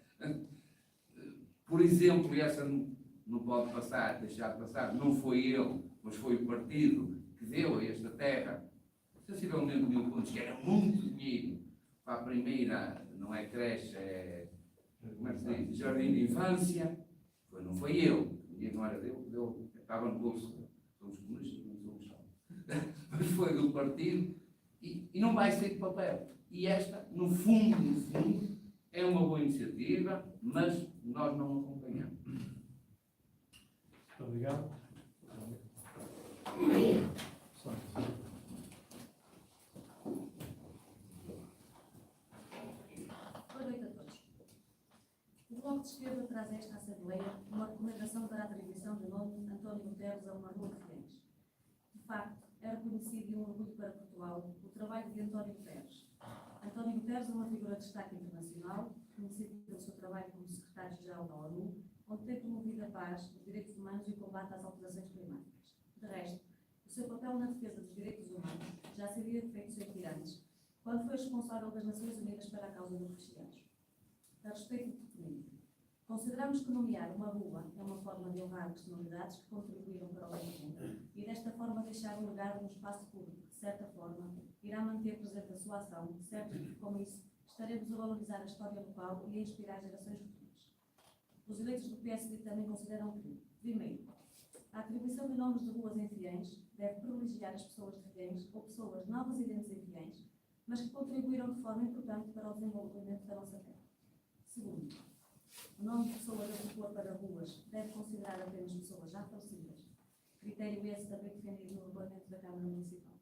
Por exemplo, e essa não pode passar, deixar de passar, não foi ele, mas foi o partido que deu a esta terra, sensivelmente 1000 contos, que era muito dinheiro, para a primeira, não é creche, é, como é que se diz, jardim de infância, não foi ele, o dinheiro não era dele, estava no bolso, somos comunistas, não somos só, mas foi do partido, e não vai sair de papel. E esta, no fundo, é uma boa iniciativa, mas nós não acompanhamos. Muito obrigado. Boa noite a todos. O Bloco de Esquerda traz a esta Assembleia uma recomendação para a atribuição do nome António Guterres a uma rua de Fiães. De facto, é reconhecido e um orgulho para Portugal o trabalho de António Guterres. António Guterres é uma figura de destaque internacional, conhecido pelo seu trabalho como secretário-geral da ONU, onde tem promovido a paz, os direitos humanos e o combate às alterações climáticas. De resto, o seu papel na defesa dos direitos humanos já seria de feitos sem tirantes, quando foi responsável das Nações Unidas para a causa dos refugiados. A respeito do topónimo, consideramos que nomear uma rua é uma forma de honrar personalidades que contribuíram para o bem comum e desta forma deixar um legado no espaço público, que de certa forma irá manter presente a sua ação, certo que com isso estaremos a valorizar a história local e a inspirar gerações futuras. Os eleitos do PSD também consideram que, primeiro, a atribuição de nomes de ruas em Fiães deve privilegiar as pessoas de Fiães ou pessoas não residentes em Fiães, mas que contribuíram de forma importante para o desenvolvimento da nossa terra. Segundo, o nome de pessoas a propor para ruas deve considerar apenas pessoas já falecidas, critério esse também defendido no regulamento da Câmara Municipal.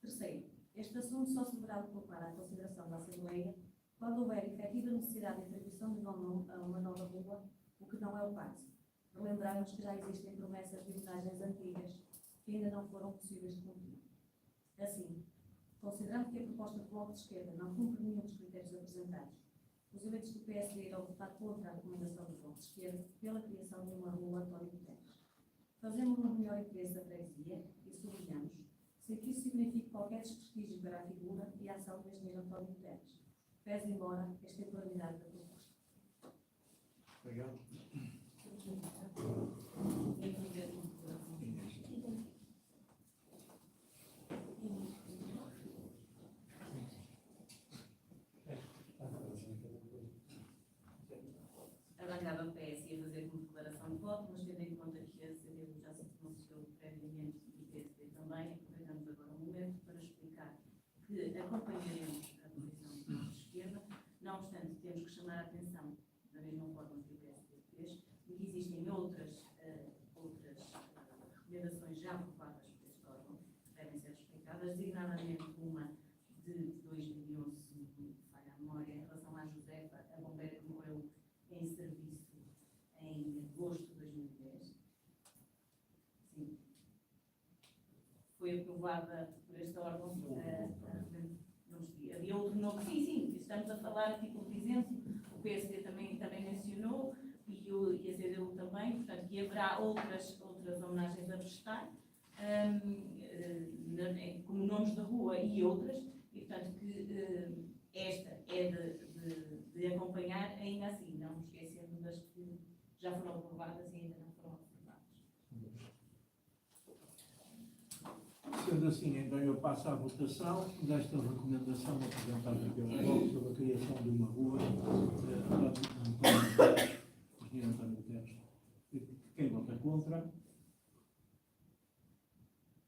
Terceiro, este assunto só se deverá colocar à consideração da Assembleia quando houver efetiva necessidade de atribuição de nome a uma nova rua, o que não é o caso. Relembramos que já existem promessas de homenagens antigas que ainda não foram possíveis de cumprir. Assim, considerando que a proposta do Bloco de Esquerda não cumpre nenhum dos critérios apresentados, os eleitos do PSD irão votar contra a recomendação do Bloco de Esquerda pela criação de uma rua António Guterres. Fazemos no melhor interesse da freguesia e sublinhamos, sem que isso signifique qualquer desprestígio para a figura e a ação deste mesmo António Guterres, pese embora a extemporaneidade da proposta. Obrigado. A bancada do PS ia fazer uma declaração de voto, mas tendo em conta que a CDU já se pronunciou previamente e o PSD também, aproveitamos agora um momento para explicar que acompanharemos a posição da esquerda, não obstante, temos que chamar a atenção, da mesma forma que o PSD fez, de que existem outras recomendações já aprovadas por este órgão, que devem ser respeitadas, designadamente uma de 2011, se me falha a memória, em relação à Josefa, a bombeira que morreu em serviço em agosto de 2010. Sim. Foi aprovada por este órgão. Não percebi. Havia outro nome. Sim, estamos a falar aqui, como dizendo, o PSD também mencionou e a CDU também, portanto, que haverá outras homenagens a prestar, como nomes da rua e outras, e portanto que esta é de acompanhar ainda assim, não esquecendo das que já foram aprovadas e ainda não foram aprovadas. Sendo assim, então eu passo à votação desta recomendação apresentada pelo Bloco sobre a criação de uma rua António Guterres. Quem vota contra?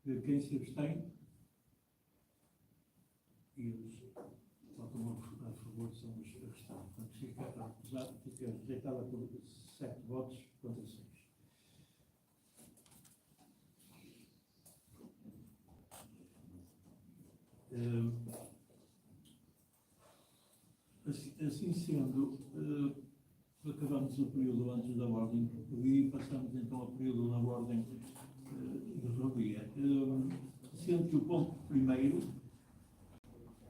Quem se abstém? e os que votam a favor são os restantes. Portanto, fica acusado, fica rejeitada por 7 votos contra 6. Assim sendo, acabamos o período antes da ordem e passamos então ao período da ordem de revelia. Sendo que o ponto primeiro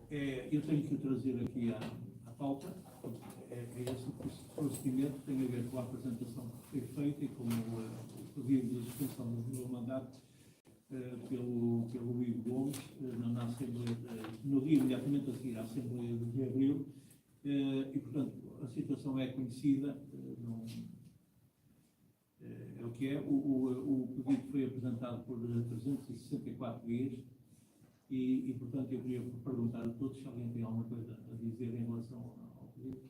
eu tenho que o trazer aqui à pauta, esse procedimento tem a ver com a apresentação que foi feita e com o pedido de suspensão do meu mandato pelo Ivo Gomes na Assembleia, no dia imediatamente a seguir à Assembleia de Abril, e portanto a situação é conhecida, é o que é, o pedido foi apresentado por 364 dias e portanto eu queria perguntar a todos se alguém tem alguma coisa a dizer em relação ao pedido.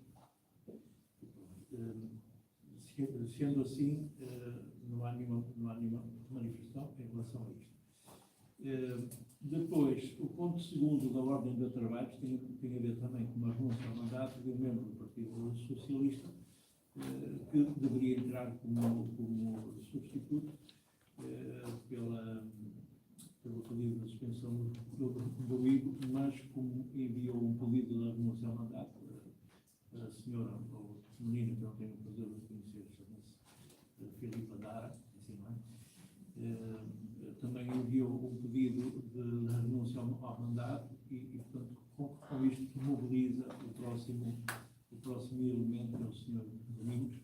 Sendo assim, não há nenhuma manifestação em relação a isto. Depois, o ponto segundo da ordem de trabalhos tem a ver também com uma renúncia ao mandato de um membro do Partido Socialista, que deveria entrar como substituto pelo pedido de suspensão do Ivo, mas como enviou um pedido de renúncia ao mandato, a senhora, ou menina, que não tenho o prazer de conhecer, chama-se Filipa Dara, assim, não é? Também enviou um pedido de renúncia ao mandato e portanto, com isto mobiliza o próximo elemento, que é o Sr. Domingos,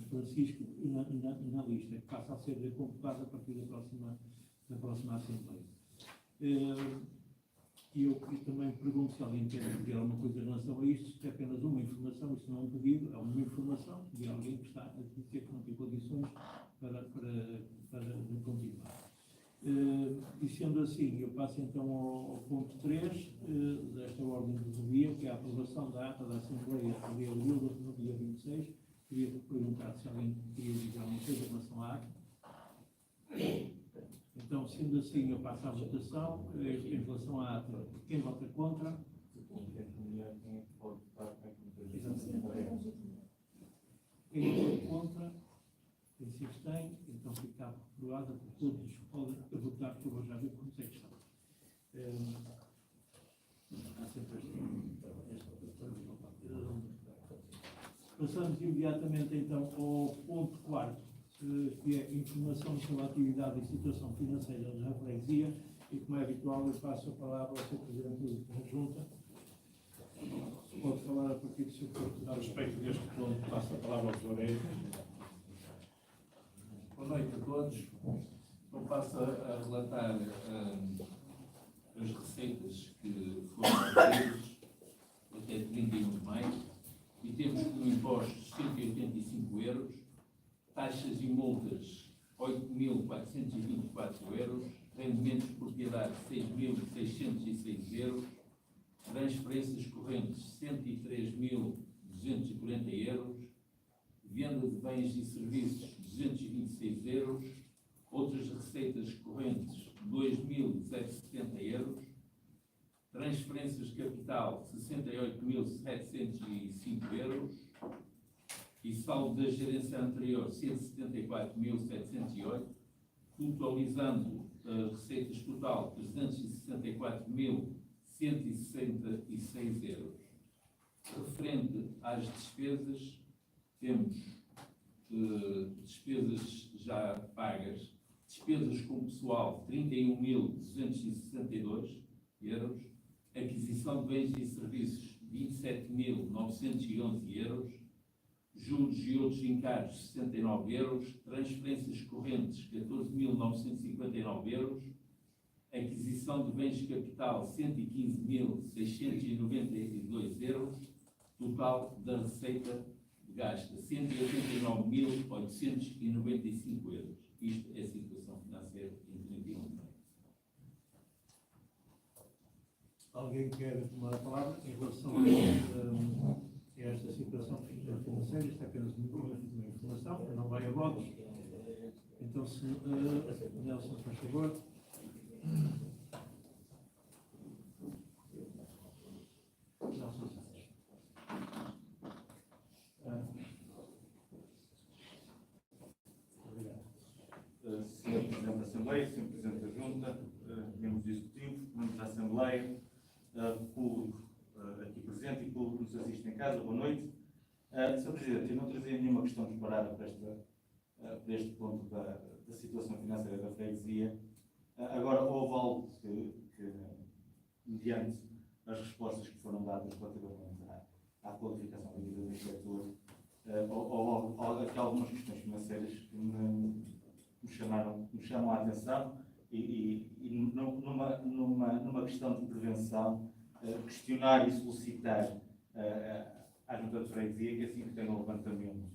Francisco, na lista, que passa a ser convocado a partir da próxima Assembleia. E eu também pergunto se alguém quer dizer alguma coisa em relação a isto, se é apenas uma informação, isto não é um pedido, é uma informação de alguém que está a dizer que não tem condições para continuar. E sendo assim, eu passo então ao ponto 3 desta ordem de dia, que é a aprovação da ata da Assembleia de Abril do dia 26. Queria perguntar se alguém queria dizer alguma coisa em relação à ata. Então, sendo assim, eu passo à votação em relação à ata. Quem vota contra? Quem vota contra? Quem se abstém? Então fica aprovada por todos os que podem votar, que eu vou já ver como é que está. Passamos imediatamente então ao ponto 4, que é informação sobre a atividade e situação financeira da freguesia, e como é habitual eu passo a palavra ao Sr. Presidente da Junta. Pode falar a partir do seu ponto. A respeito deste ponto, passo a palavra ao Sr. Eiro. Boa noite a todos. Eu passo a relatar as receitas que foram feitas até 31 de maio e temos como impostos 185 euros, taxas e multas 8.424 euros, rendimentos de propriedade 6.606 euros, transferências correntes 103.240 euros, venda de bens e serviços 226 euros, outras receitas correntes 2.070 euros, transferências de capital 68.705 euros e saldo da gerência anterior 174.708, totalizando receitas total 364.166 euros. Referente às despesas, temos despesas já pagas, despesas com pessoal 31.262 euros, aquisição de bens e serviços 27.911 euros, juros e outros encargos 69 euros, transferências correntes 14.959 euros, aquisição de bens de capital 115.692 euros, total da receita gasta 189.895 euros. Isto é a situação financeira em 31 de maio. Alguém quer tomar a palavra em relação a esta situação financeira? Isto é apenas uma informação, não vai a votos. Então, se Nelson, faz favor. Assembleia, Sr. Presidente da Junta, membros do Executivo, membros da Assembleia, público aqui presente e público que nos assiste em casa, boa noite. Sr. Presidente, eu não trazia nenhuma questão preparada para este ponto da situação financeira da freguesia. Agora, houve algo que, mediante as respostas que foram dadas relativamente à qualificação da vida do inspetor, houve aqui algumas questões financeiras que me chamam a atenção e numa questão de prevenção, questionar e solicitar à Junta de Freguesia que assim que tenha o levantamento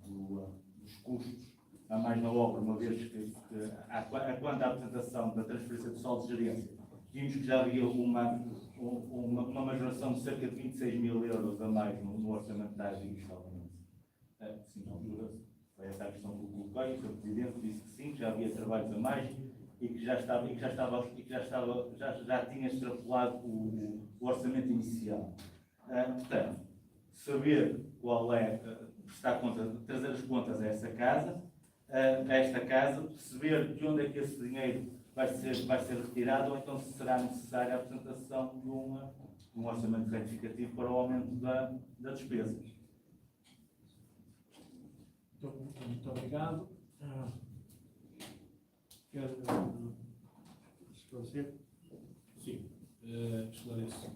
dos custos a mais na obra, uma vez que quando a apresentação da transferência de saldo de gerência, vimos que já havia uma majoração de cerca de 26 mil euros a mais no orçamento da AGI, sim, na altura, foi essa a questão que eu coloquei, o Sr. Presidente disse que sim, que já havia trabalhos a mais e que já tinha extrapolado o orçamento inicial. Portanto, saber qual é, trazer as contas a esta casa, perceber de onde é que esse dinheiro vai ser retirado, ou então se será necessária a apresentação de um orçamento retificativo para o aumento da despesa. Muito obrigado. Quer esclarecer? Sim, esclareço.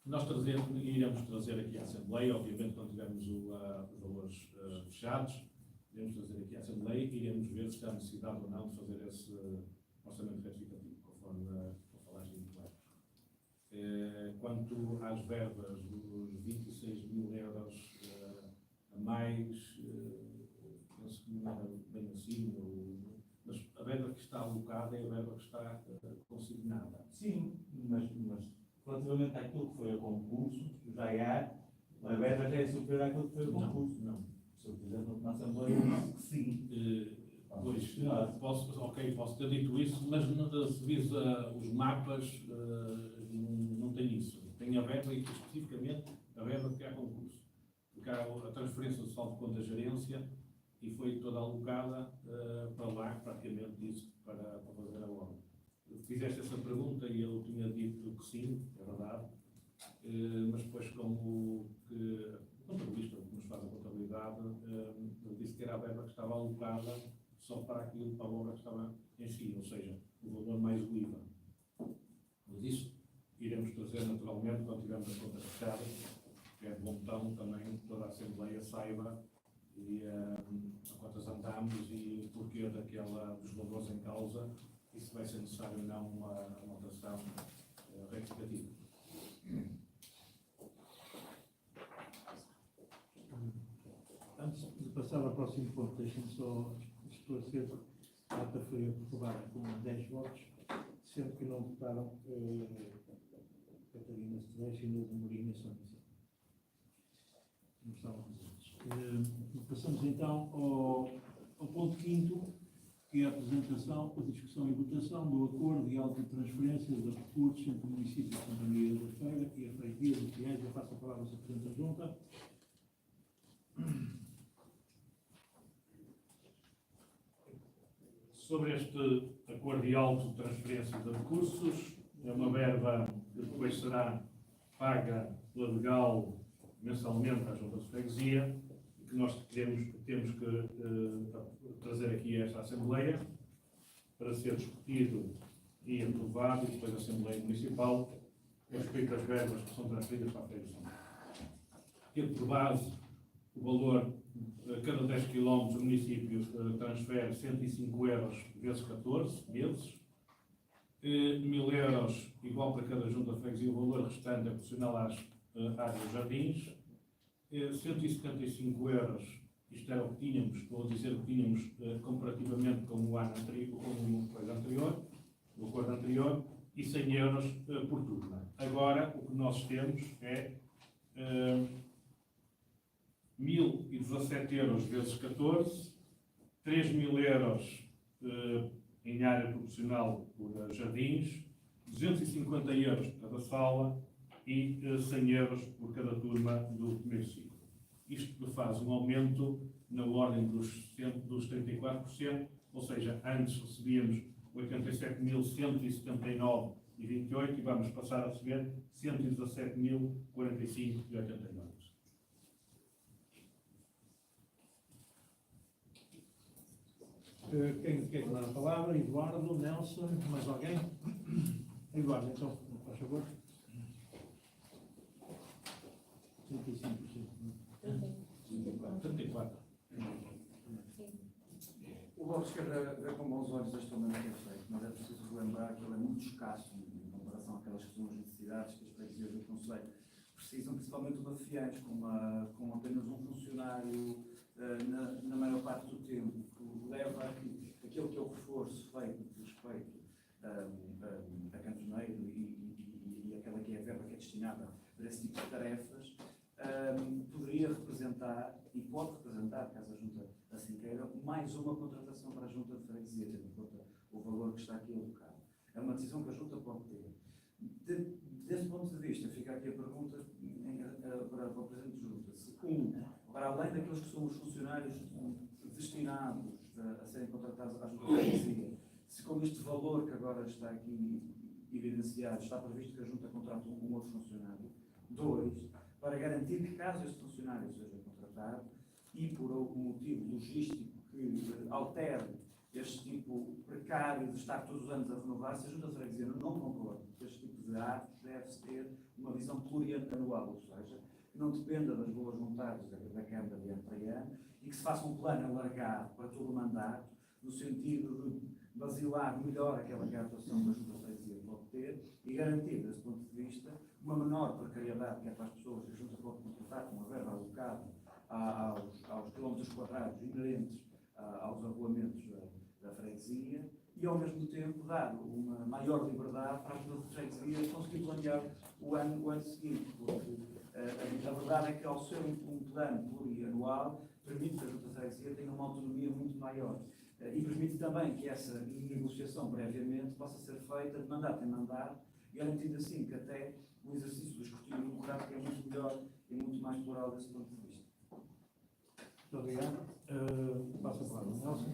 Nós iremos trazer aqui à Assembleia, obviamente quando tivermos os valores fechados, iremos trazer aqui à Assembleia e iremos ver se há necessidade ou não de fazer esse orçamento retificativo, conforme a falagem muito bem. Quanto às verbas dos 26 mil euros a mais, penso que não era bem assim, mas a verba que está alocada é a verba que está consignada. Sim, mas relativamente àquilo que foi a concurso, já há, a verba já é superior àquilo que foi o concurso. Não. O Sr. Presidente da Assembleia disse que sim. Pois, posso ter dito isso, mas se visa os mapas, não tem isso. Tem a verba, especificamente, a verba que há concurso. Porque há a transferência do saldo de conta da gerência e foi toda alocada para lá, praticamente isso, para fazer a obra. Fizeste essa pergunta e eu tinha dito que sim, é verdade, mas depois como o contabilista que nos faz a contabilidade, ele disse que era a verba que estava alocada só para aquilo, para a obra que estava em si, ou seja, o valor mais o IVA. Mas isso iremos trazer naturalmente quando tivermos as contas fechadas, que é de bom tom também toda a Assembleia saiba e a quantas andamos e o porquê dos valores em causa, e se vai ser necessário ou não uma alteração retificativa. Antes de passar ao próximo ponto, deixem-me só esclarecer que a ata foi aprovada com 10 votos, sendo que não votaram Catarina Celeste e Nuno Mourinho e Sónia Silva. Não estavam presentes. Passamos então ao ponto 5º, que é a apresentação, a discussão e votação do acordo de autotransferência de recursos entre o município de Santa Maria da Feira e a freguesia de Fiéis. Eu passo a palavra ao Sr. Presidente da Junta. Sobre este acordo de autotransferência de recursos, é uma verba que depois será paga pela legal mensalmente à Junta de Freguesia e que nós temos que trazer aqui a esta Assembleia para ser discutido e aprovado, e depois a Assembleia Municipal, a respeito das verbas que são transferidas para a Freguesia. Tendo por base o valor, a cada 10 km o município transfere 105 euros vezes 14 meses, 1.000 euros igual para cada junta de freguesia, o valor restante é proporcional às áreas dos jardins, 175 euros, isto era o que tínhamos, vou dizer o que tínhamos comparativamente com o ano anterior, o acordo anterior, e 100 euros por turma. Agora, o que nós temos é 1.017 euros vezes 14, 3.000 euros em área proporcional por jardins, 250 euros por cada sala e 100 euros por cada turma do primeiro ciclo. isto faz um aumento na ordem dos 34%, ou seja, antes recebíamos 87.179,28 e vamos passar a receber 117.045,89. Quem quer tomar a palavra? Eduardo, Nelson, mais alguém? Eduardo, então, faz favor. 35%. 34. O Bloco de Esquerda vê com bons olhos este aumento que é feito, mas é preciso relembrar que ele é muito escasso em comparação àquelas que são as necessidades que as freguesias do Conselho precisam, principalmente uma fiéis, com apenas um funcionário na maior parte do tempo, que leva a que aquilo que é o reforço feito de respeito a cantoneiro e aquela que é a verba que é destinada para esse tipo de tarefas, poderia representar, e pode representar, caso a Junta assim queira, mais uma contratação para a Junta de Freguesia, tendo em conta o valor que está aqui alocado. É uma decisão que a Junta pode ter. Desse ponto de vista, fica aqui a pergunta para o Presidente de Junta. Se, para além daqueles que são os funcionários destinados a serem contratados à Junta de Freguesia, se com este valor que agora está aqui evidenciado, está previsto que a Junta contrate um outro funcionário, 2, para garantir que caso este funcionário seja contratado e por algum motivo logístico que altere este tipo precário de estar todos os anos a renovar-se, a Junta de Freguesia não concorda que este tipo de atos deve-se ter uma visão plurianual, ou seja, que não dependa das boas vontades da Câmara de ano para ano e que se faça um plano alargado para todo o mandato, no sentido de basilar melhor aquela que é a atuação da Junta de Freguesia pode ter e garantir, desse ponto de vista, uma menor precariedade que é para as pessoas que a Junta pode contratar com uma verba alocada aos quilómetros quadrados inerentes aos regulamentos da freguesia e, ao mesmo tempo, dar uma maior liberdade para a Junta de Freguesia conseguir planear o ano seguinte, porque a verdade é que, ao ser um plano plurianual, permite que a Junta de Freguesia tenha uma autonomia muito maior. E permite também que essa negociação previamente possa ser feita de mandato em mandato, garantindo assim que até o exercício do escrutínio democrático é muito melhor e muito mais plural desse ponto de vista. Muito obrigado. Passa a palavra, Nelson.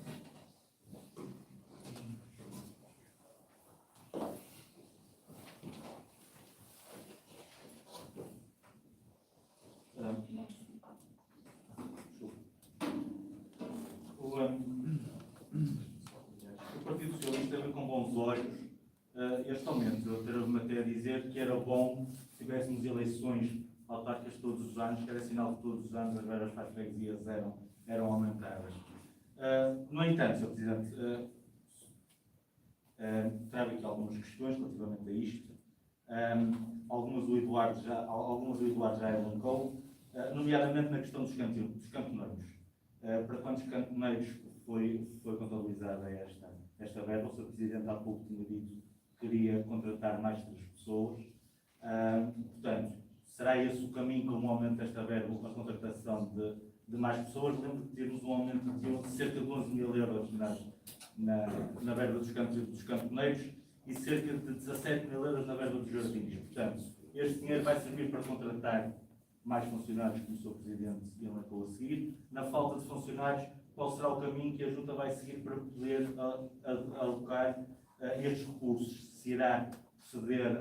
O Partido Socialista vê com bons olhos este aumento. Eu teria-me até a dizer que era bom se tivéssemos eleições autárquicas todos os anos, que era sinal que todos os anos as verbas para as freguesias eram aumentadas. No entanto, Sr. Presidente, trago aqui algumas questões relativamente a isto. Algumas o Eduardo já elencou, nomeadamente na questão dos cantoneiros. Para quantos cantoneiros foi contabilizada esta verba? O Sr. Presidente há pouco tinha dito que queria contratar mais 3 pessoas. Portanto, será esse o caminho como o aumento desta verba, a contratação de mais pessoas? Lembro que tivemos um aumento de cerca de 11 mil euros na verba dos cantoneiros e cerca de 17 mil euros na verba dos jardins. Portanto, este dinheiro vai servir para contratar mais funcionários, como o Sr. Presidente elencou a seguir. Na falta de funcionários, qual será o caminho que a Junta vai seguir para poder alocar estes recursos? Se irá proceder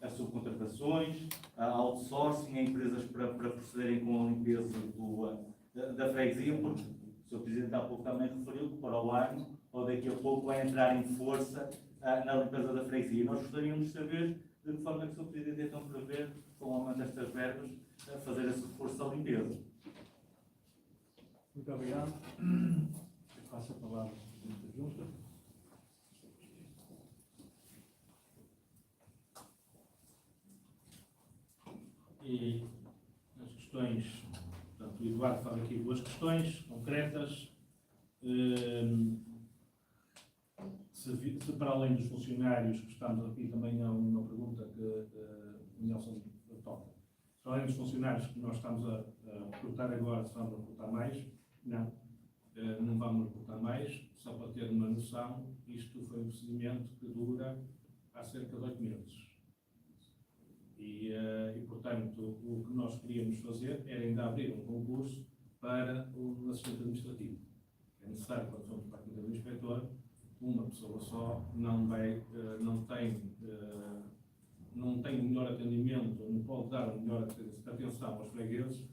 a subcontratações, a outsourcing, a empresas para procederem com a limpeza da freguesia, porque o Sr. Presidente há pouco também referiu que para o ano, ou daqui a pouco, vai entrar em força na limpeza da freguesia. E nós gostaríamos de saber de que forma é que o Sr. Presidente então prever, com o aumento destas verbas, fazer esse reforço à limpeza. Muito obrigado. Passa a palavra ao Presidente da Junta. E as questões, portanto, o Eduardo faz aqui 2 questões concretas. Se para além dos funcionários, que estamos aqui também há uma pergunta que o Nelson toca, para além dos funcionários que nós estamos a recrutar agora, se vamos recrutar mais? Não, não vamos recrutar mais, só para ter uma noção, isto foi um procedimento que dura há cerca de 8 meses. Portanto, o que nós queríamos fazer era ainda abrir um concurso para o assistente administrativo. É necessário, quando somos para a Câmara do Inspetor, uma pessoa só não tem melhor atendimento, não pode dar melhor atenção aos fregueses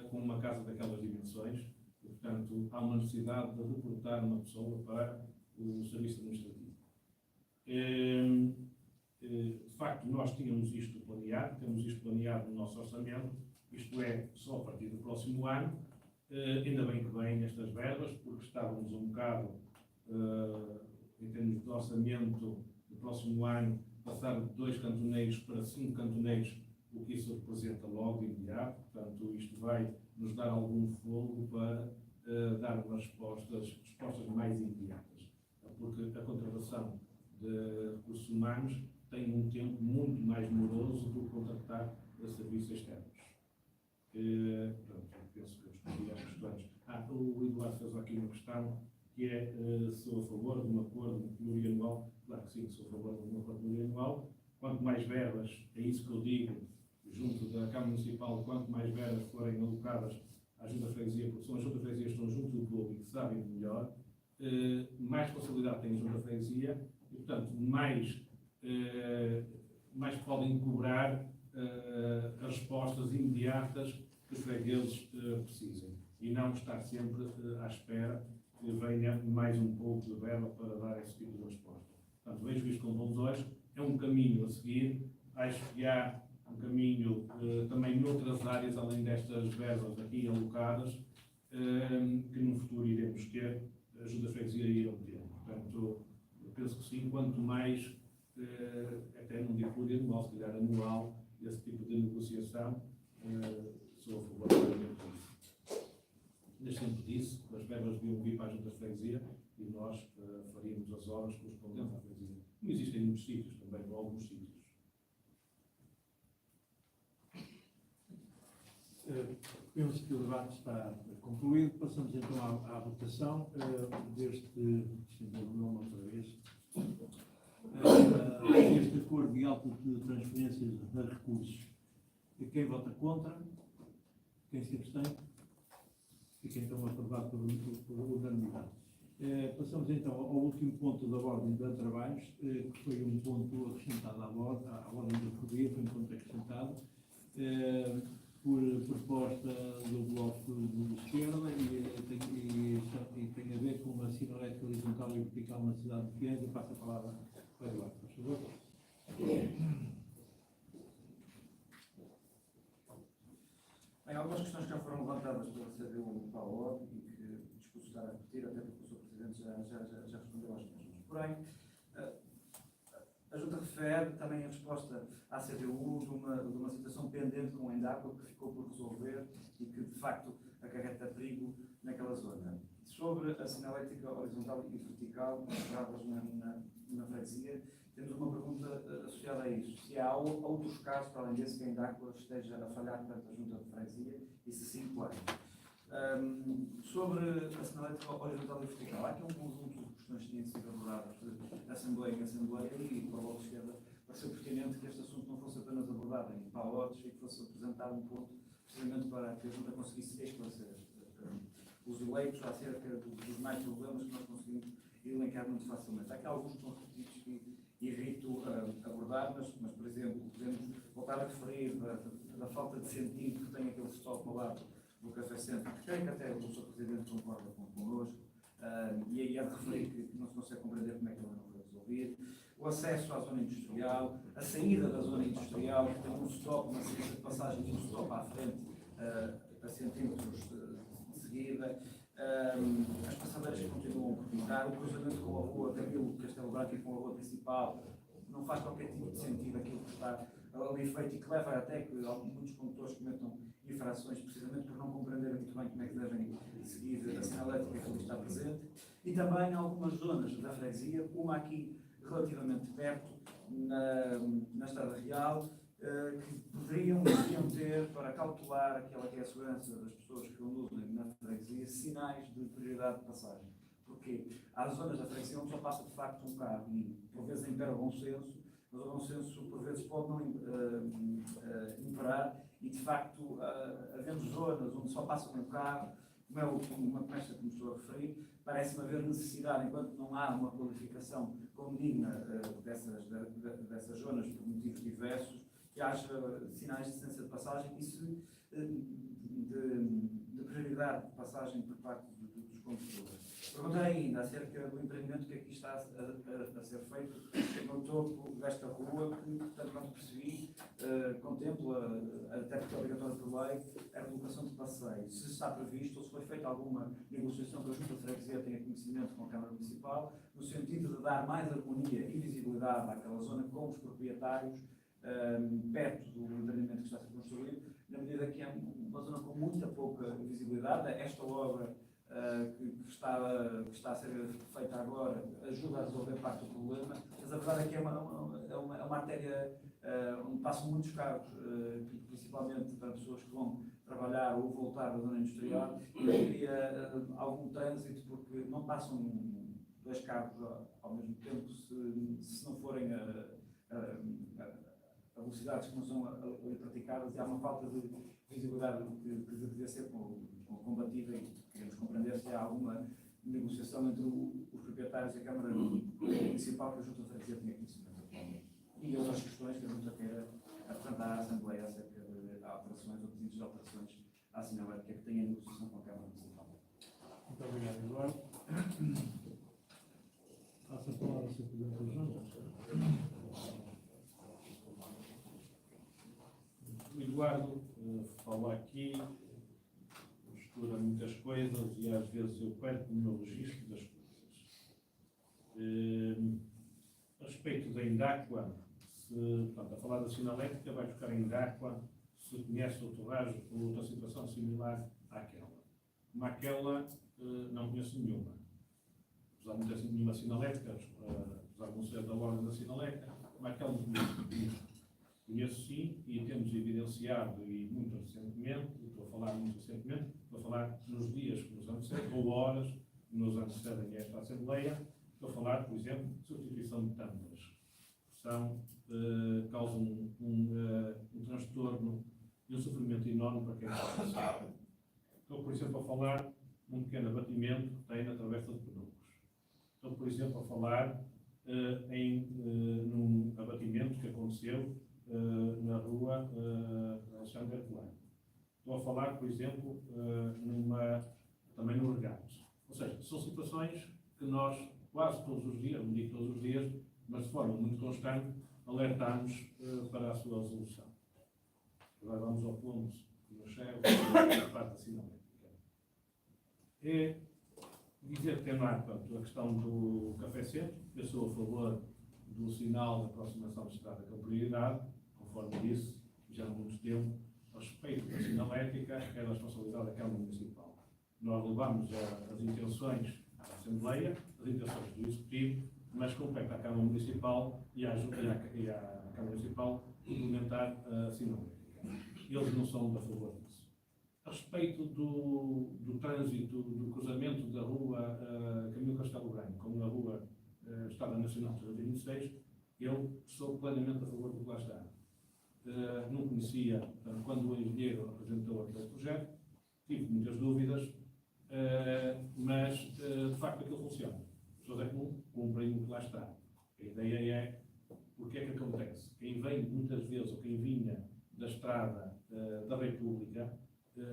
com uma casa daquelas dimensões. E, portanto, há uma necessidade de recrutar uma pessoa para o serviço administrativo. De facto, nós temos isto planeado no nosso orçamento, isto é, só a partir do próximo ano. Ainda bem que vêm estas verbas, porque estávamos um bocado, em termos de orçamento do próximo ano, passar de 2 cantoneiros para 5 cantoneiros, o que isso representa logo de imediato. Portanto, isto vai nos dar algum fôlego para dar umas respostas mais imediatas. Porque a contratação de recursos humanos tem um tempo muito mais moroso do que contratar serviços externos. Pronto, penso que eu respondi às questões. O Eduardo fez aqui uma questão que é: sou a favor de um acordo plurianual. Claro que sim, sou a favor de um acordo plurianual. Quanto mais verbas, é isso que eu digo, junto da Câmara Municipal, quanto mais verbas forem alocadas à Junta de Freguesia, porque são as Juntas de Freguesia que estão junto do povo e que sabem melhor, mais responsabilidade tem a Junta de Freguesia e, portanto, mais podem cobrar as respostas imediatas que os fregueses precisem e não estar sempre à espera que venha mais um pouco de verba para dar esse tipo de resposta. Portanto, vejo isto com bons olhos, é um caminho a seguir. Acho que há um caminho também noutras áreas, além destas verbas aqui alocadas, que no futuro iremos ter, a Junta de Freguesia irão ter. Portanto, eu penso que sim, quanto mais, até não digo plurianual, se calhar anual, esse tipo de negociação, sou a favor disso. Desde sempre disse que as verbas deviam vir para a Junta de Freguesia e nós faríamos as obras correspondentes à freguesia. Não existem em muitos sítios também, em alguns sítios. Penso que o debate está concluído. Passamos então à votação deste, o nome outra vez, este acordo de auto de transferências de recursos. E quem vota contra? Quem se abstém? Fica então aprovado por unanimidade. Passamos então ao último ponto da ordem de trabalhos, que foi um ponto acrescentado à ordem do dia, foi um ponto acrescentado por proposta do Bloco de Esquerda e tem a ver com a sinalética horizontal e vertical na cidade de Piens. Eu passo a palavra para o Eduardo, por favor. Bem, algumas questões que já foram levantadas pela CDU Paulo e que discusso estar a repetir, até porque o Sr. Presidente já respondeu às mesmas. Porém, a Junta refere também a resposta à CDU de uma situação pendente com o Endacua que ficou por resolver e que, de facto, acarreta perigo naquela zona. Sobre a sinalética horizontal e vertical, entradas na freguesia, temos uma pergunta associada a isso. Se há outros casos, para além desse, que a Endacua esteja a falhar perante a Junta de Freguesia e se sim, quais? Sobre a sinalética horizontal e vertical, há aqui um conjunto de questões que têm sido abordadas de Assembleia em Assembleia e para o Bloco de Esquerda pareceu pertinente que este assunto não fosse apenas abordado em palotes e que fosse apresentado um ponto precisamente para que a Junta conseguisse esclarecer os eleitos acerca dos mais problemas que nós conseguimos elencar muito facilmente. Há aqui alguns que estão repetidos que irrito abordar, mas, por exemplo, podemos voltar a referir da falta de sentido que tem aquele stop ao lado do Café Centro, que creio que até o Sr. Presidente concorda connosco, e aí é de referir que não se consegue compreender como é que ele não foi resolvido. O acesso à zona industrial, a saída da zona industrial, que tem um stop, uma saída de passagem de um stop à frente, a centímetros de seguida. As passadeiras que continuam a perguntar, o cruzamento com a rua Camilo Castelo Branco e com a rua principal, não faz qualquer tipo de sentido aquilo que está ali feito e que leva até que muitos condutores cometam infrações precisamente por não compreenderem muito bem como é que devem seguir a sinalética que ali está presente. E também algumas zonas da freguesia, uma aqui relativamente perto, na Estrada Real, que deviam ter, para calcular aquela que é a segurança das pessoas que conduzem na freguesia, sinais de prioridade de passagem. Porque há zonas da freguesia onde só passa de facto um carro e, por vezes, impera o bom senso, mas o bom senso, por vezes, pode não imperar e, de facto, havendo zonas onde só passa um carro, como é uma comércio que me estou a referir, parece-me haver necessidade, enquanto não há uma qualificação condigna dessas zonas por motivos diversos, que haja sinais de licença de passagem e de prioridade de passagem por parte dos condutores. Perguntei ainda acerca do empreendimento que aqui está a ser feito no topo desta rua, que, portanto, quando percebi, contempla, até porque é obrigatório por lei, a colocação de passeios. Se está previsto ou se foi feita alguma negociação que a Junta de Freguesia tenha conhecimento com a Câmara Municipal, no sentido de dar mais harmonia e visibilidade àquela zona com os proprietários, perto do empreendimento que está a ser construído, na medida que é uma zona com muita pouca visibilidade. Esta obra que está a ser feita agora ajuda a resolver parte do problema, mas a verdade é que é uma artéria onde passam muitos carros, principalmente para pessoas que vão trabalhar ou voltar da zona industrial, e haveria algum trânsito, porque não passam dois carros ao mesmo tempo se não forem a velocidades que não são ali praticadas, e há uma falta de visibilidade que devia ser combatida, e queremos compreender se há alguma negociação entre os proprietários e a Câmara Municipal que a Junta de Freguesia tenha conhecimento atualmente. E outras questões que a Junta queira apresentar à Assembleia acerca de alterações ou pedidos de alterações à sinalética que tenha negociação com a Câmara Municipal. Muito obrigado, Eduardo. Passa a palavra ao Sr. Presidente da Junta. O Eduardo fala aqui, mistura muitas coisas e às vezes eu perco o meu registro das coisas. A respeito da Indáqua, portanto, a falar da sinalética, vai buscar a Indáqua, se conhece outro raso ou outra situação similar àquela. Como aquela, não conheço nenhuma. Apesar de não ter sido nenhuma sinalética, apesar de não ser da ordem da sinalética, como aquela não conheço. Conheço sim, e temos evidenciado, e muito recentemente, estou a falar muito recentemente, estou a falar nos dias que nos antecedem, ou horas que nos antecedem a esta Assembleia, estou a falar, por exemplo, de substituição de tâmparas, que causam um transtorno e um sofrimento enorme para quem está a passar. Estou, por exemplo, a falar de um pequeno abatimento que tem na Travessa de Penucos. Estou, por exemplo, a falar num abatimento que aconteceu na rua Alexandre Herculano. Estou a falar, por exemplo, também no Regatos. Ou seja, são situações que nós, quase todos os dias, não digo todos os dias, mas de forma muito constante, alertamos para a sua resolução. Agora vamos ao ponto que nos serve a parte da sinalética. É dizer que tem lá, portanto, a questão do café centro. Eu sou a favor do sinal de aproximação de estrada com prioridade, conforme disse, já há muito tempo. A respeito da sinalética, é a responsabilidade da Câmara Municipal. Nós levamos as intenções à Assembleia, as intenções do Executivo, mas compete à Câmara Municipal e à Câmara Municipal implementar a sinalética. Eles não são a favor disso. A respeito do trânsito, do cruzamento da rua Caminho Castelo Branco com a rua Estrada Nacional 326, eu sou plenamente a favor do que lá está. Não conhecia, quando o engenheiro apresentou aquele projeto, tive muitas dúvidas, mas de facto aquilo funciona. As pessoas é que cumprem o que lá está. A ideia é, o que é que acontece? Quem vem muitas vezes, ou quem vinha da estrada da República,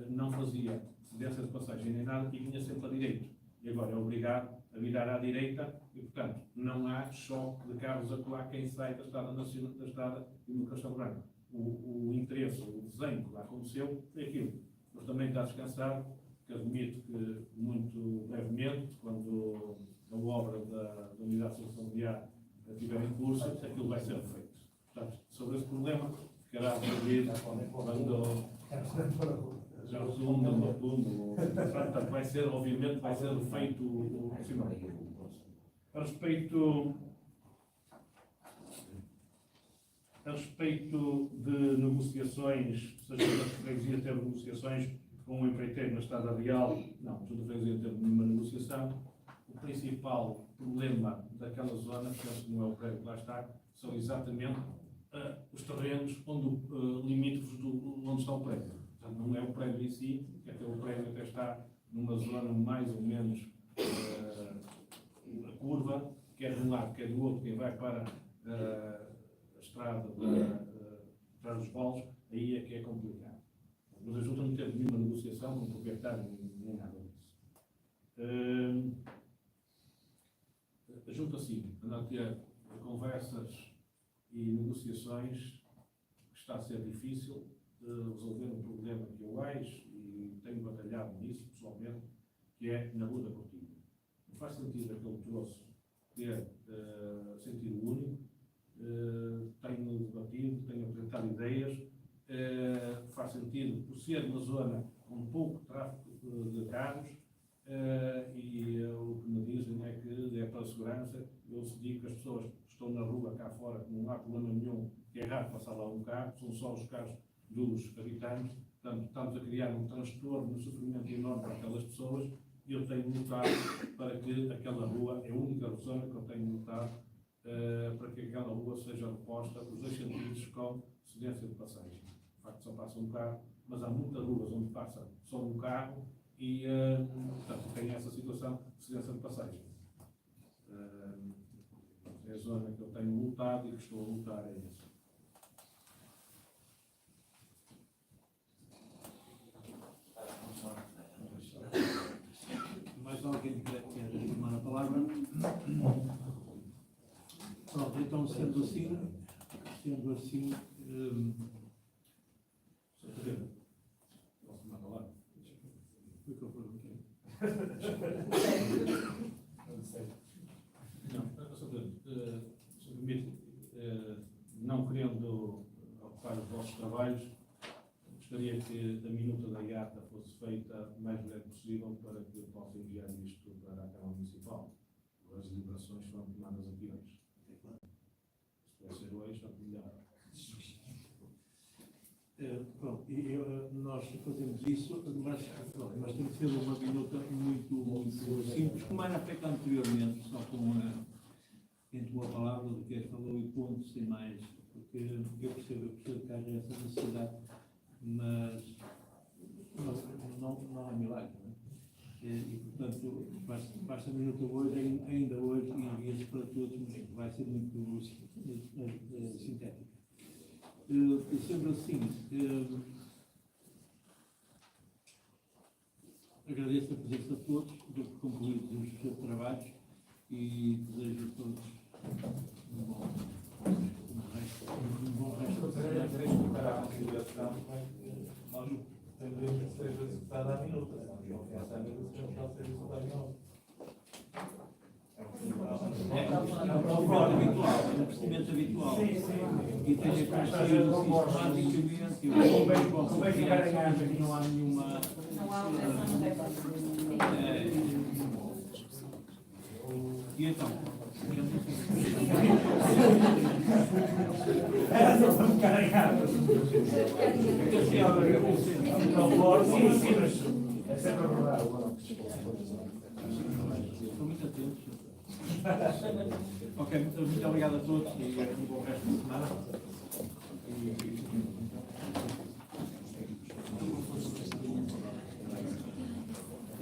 não fazia cedência de passagem nem nada e vinha sempre à direita. E agora é obrigado a virar à direita e, portanto, não há choque de carros a colar quem sai da estrada nacional, da estrada e no Castelo Branco. O interesse, o desenho que lá aconteceu foi aquilo. Mas também está descansado, que admito que, muito brevemente, quando a obra da Unidade de Solução Familiar estiver em curso, aquilo vai ser feito. Portanto, sobre esse problema, ficará resolvido quando já o segundo, portanto, vai ser, obviamente, vai ser feito o sinal. A respeito de negociações, se a Junta de Freguesia teve negociações com o empreiteiro na Estrada Real, não, a Junta de Freguesia teve nenhuma negociação. O principal problema daquela zona, penso que não é o prédio que lá está, são exatamente os terrenos limítrofes onde está o prédio. Portanto, não é o prédio em si, que até o prédio até está numa zona mais ou menos curva, quer de um lado, quer do outro, quem vai para a estrada atrás dos bolos, aí é que é complicado. Mas a Junta não teve nenhuma negociação com o proprietário, nem nada disso. A Junta, sim, anda a ter conversas e negociações que está a ser difícil de resolver um problema que eu acho, e tenho batalhado nisso pessoalmente, que é na Rua da Cortina. Não faz sentido aquele troço ter sentido único. Tenho debatido, tenho apresentado ideias. Faz sentido por ser uma zona com pouco tráfego de carros, e o que me dizem é que é para a segurança. Eu se digo que as pessoas estão na rua cá fora, que não há problema nenhum, que é raro passar lá um carro, são só os carros dos habitantes. Portanto, estamos a criar um transtorno, um sofrimento enorme para aquelas pessoas, e eu tenho lutado para que aquela rua, é a única zona que eu tenho lutado, para que aquela rua seja reposta, os dois sentidos, com cedência de passagem. De facto, só passa um carro, mas há muitas ruas onde passa só um carro, e, portanto, tem essa situação de cedência de passagem. É a zona que eu tenho lutado e que estou a lutar, é isso. Mais alguém que quer tomar a palavra? Pronto, então sendo assim, Posso tomar a palavra? foi o que eu perguntei. Não, se me permite, não querendo ocupar os vossos trabalhos, gostaria que a minuta da IATA fosse feita o mais breve possível, para que eu possa enviar isto para a Câmara Municipal. As deliberações foram tomadas aqui hoje. Se puder ser hoje, está melhor. Pronto, nós fazemos isso, mas tem que ser uma minuta muito simples, como era feita anteriormente, só com quem tomou a palavra, do que falou e ponto, sem mais, porque eu percebo que haja essa necessidade, mas não há milagre, não é? E portanto, basta a minuta hoje, ainda hoje, e envia-se para todos, mas vai ser muito sintético. Sendo assim, agradeço a presença de todos, de concluídos os seus trabalhos, e desejo a todos um bom resto de semana. Para a consideração, nós tendemos que seja executada à minuta. Se não alcança a minuta, temos que ser executada à minuta. É um procedimento habitual. E tem acontecido sistematicamente. Convém ficarem ágeis, não há nenhuma. Não há alteração no texto. E então? Era só para ficarem ágeis. Não pode, sim, mas é sempre verdade. Estou muito atento. Ok, muito obrigado a todos e um bom resto de semana.